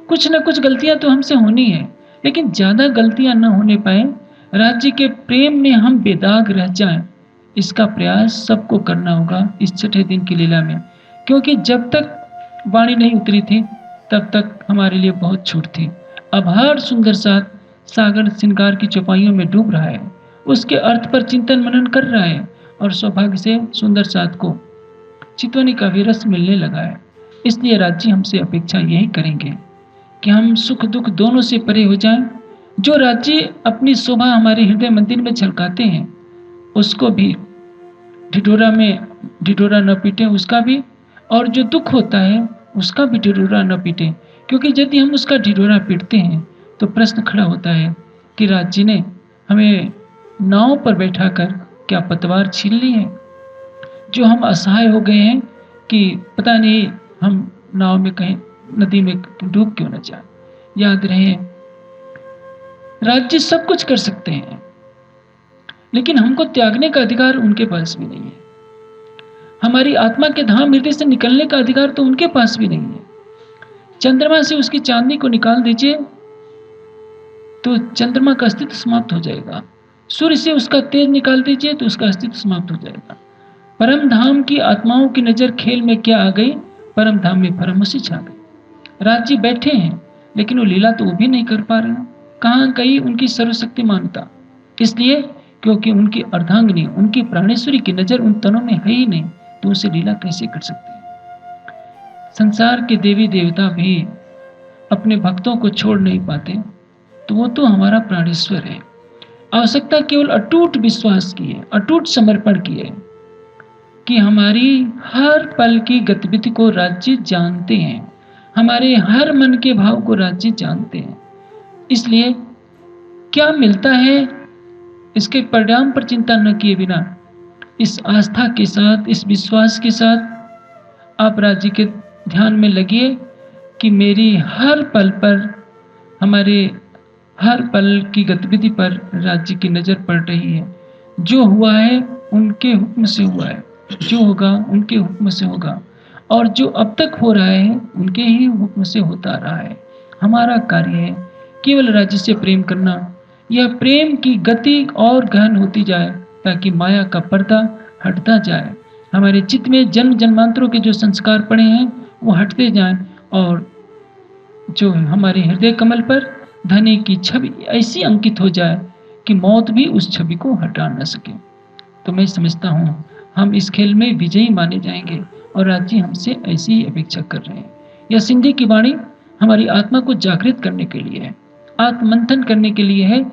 कुछ न कुछ गलतियां तो हमसे होनी है, लेकिन ज्यादा गलतियां न होने पाए, राज्य के प्रेम में हम बेदाग रह जाएं, इसका प्रयास सबको करना होगा इस छठे दिन की लीला में। क्योंकि जब तक वाणी नहीं उतरी थी तब तक हमारे लिए बहुत छूट थी। अब हर सुंदर साथ सागर श्रृंगार की चौपाइयों में डूब रहा है, उसके अर्थ पर चिंतन मनन कर रहा है, और सौभाग्य से सुंदर साथ को चितवनी का भी रस मिलने लगा है। इसलिए राज्य हमसे अपेक्षा यही करेंगे कि हम सुख दुख दोनों से परे हो जाएं। जो राज्य अपनी शोभा हमारे हृदय मंदिर में झलकाते हैं उसको भी ढिढोरा न पीटे उसका भी, और जो दुख होता है उसका भी ढिढोरा न पीटे। क्योंकि यदि हम उसका ढिढोरा पीटते हैं तो प्रश्न खड़ा होता है कि राज्य ने हमें नाव पर बैठाकर क्या पतवार छीन ली है, जो हम असहाय हो गए हैं कि पता नहीं हम नाव में कहीं नदी में डूब क्यों न जाए। याद रहे, राज्य सब कुछ कर सकते हैं, लेकिन हमको त्यागने का अधिकार उनके पास भी नहीं है। हमारी आत्मा के धाम हृदय से निकलने का अधिकार तो उनके पास भी नहीं है। चंद्रमा से उसकी चांदनी को निकाल दीजिए तो चंद्रमा का अस्तित्व समाप्त हो जाएगा। सूर्य से उसका तेज निकाल दीजिए तो उसका अस्तित्व समाप्त हो जाएगा। परम धाम की आत्माओं की नजर खेल में क्या आ गई, परम धाम में फरमोशी छा गई। राज्य बैठे हैं लेकिन वो लीला तो वो भी नहीं कर पा रहे हैं। कहाँ गई उनकी सर्वशक्तिमानता? इसलिए क्योंकि उनकी अर्धांगिनी, उनकी प्राणेश्वरी की नजर उन तनों में है ही नहीं, तो उसे लीला कैसे कर सकते हैं? संसार के देवी देवता भी अपने भक्तों को छोड़ नहीं पाते, तो वो तो हमारा प्राणेश्वर है। आवश्यकता केवल अटूट विश्वास की है, अटूट समर्पण की है कि हमारी हर पल की गतिविधि को राज्य जानते हैं, हमारे हर मन के भाव को राज्य जानते हैं। इसलिए क्या मिलता है इसके परिणाम पर चिंता न किए बिना, इस आस्था के साथ, इस विश्वास के साथ आप राज्य के ध्यान में लगिए कि मेरी हर पल पर, हमारे हर पल की गतिविधि पर राज्य की नजर पड़ रही है। जो हुआ है उनके हुक्म से हुआ है, जो होगा उनके हुक्म से होगा, और जो अब तक हो रहा है उनके ही हुक्म से होता रहा है। हमारा कार्य है केवल राज्य से प्रेम करना। यह प्रेम की गति और गहन होती जाए ताकि माया का पर्दा हटता जाए, हमारे चित्त में जन्म जन्मांतरों के जो संस्कार पड़े हैं वो हटते जाएं, और जो हमारे हृदय कमल पर धनी की छवि ऐसी अंकित हो जाए कि मौत भी उस छवि को हटा न सके। तो मैं समझता हूँ हम इस खेल में विजयी माने जाएंगे, और राज्य हमसे ऐसी ही अपेक्षा कर रहे हैं। यह सिंधी की वाणी हमारी आत्मा को जागृत करने के लिए है, आत्ममंथन करने के लिए है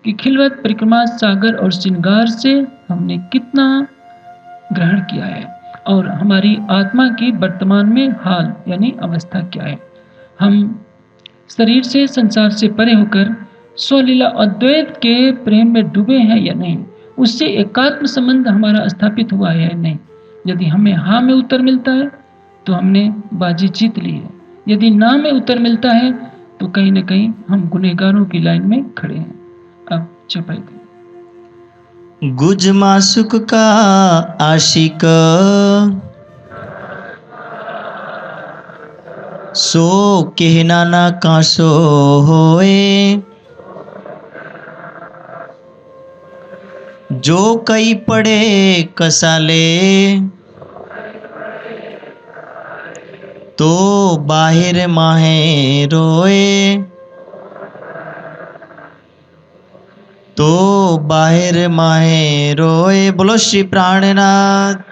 कि खिलवत परिक्रमा सागर और श्रृंगार से हमने कितना ग्रहण किया है और हमारी आत्मा की वर्तमान में हाल यानी अवस्था क्या है। हम शरीर से संसार से परे होकर स्वलीला अद्वैत के प्रेम में डूबे हैं या नहीं, उससे एकात्म संबंध हमारा स्थापित हुआ है या नहीं। यदि हमें हाँ में उत्तर मिलता है तो हमने बाजी जीत ली है, यदि ना में उत्तर मिलता है तो कहीं ना कहीं हम गुनहगारों की लाइन में खड़े हैं। अब चपाई करें। गुज मासुक का आशिक सो कहना ना कासो होए, जो कई पड़े कसाले तो बाहिर माहे रोए, तो बाहिर माहे रोए। बोलो श्री प्राणनाथ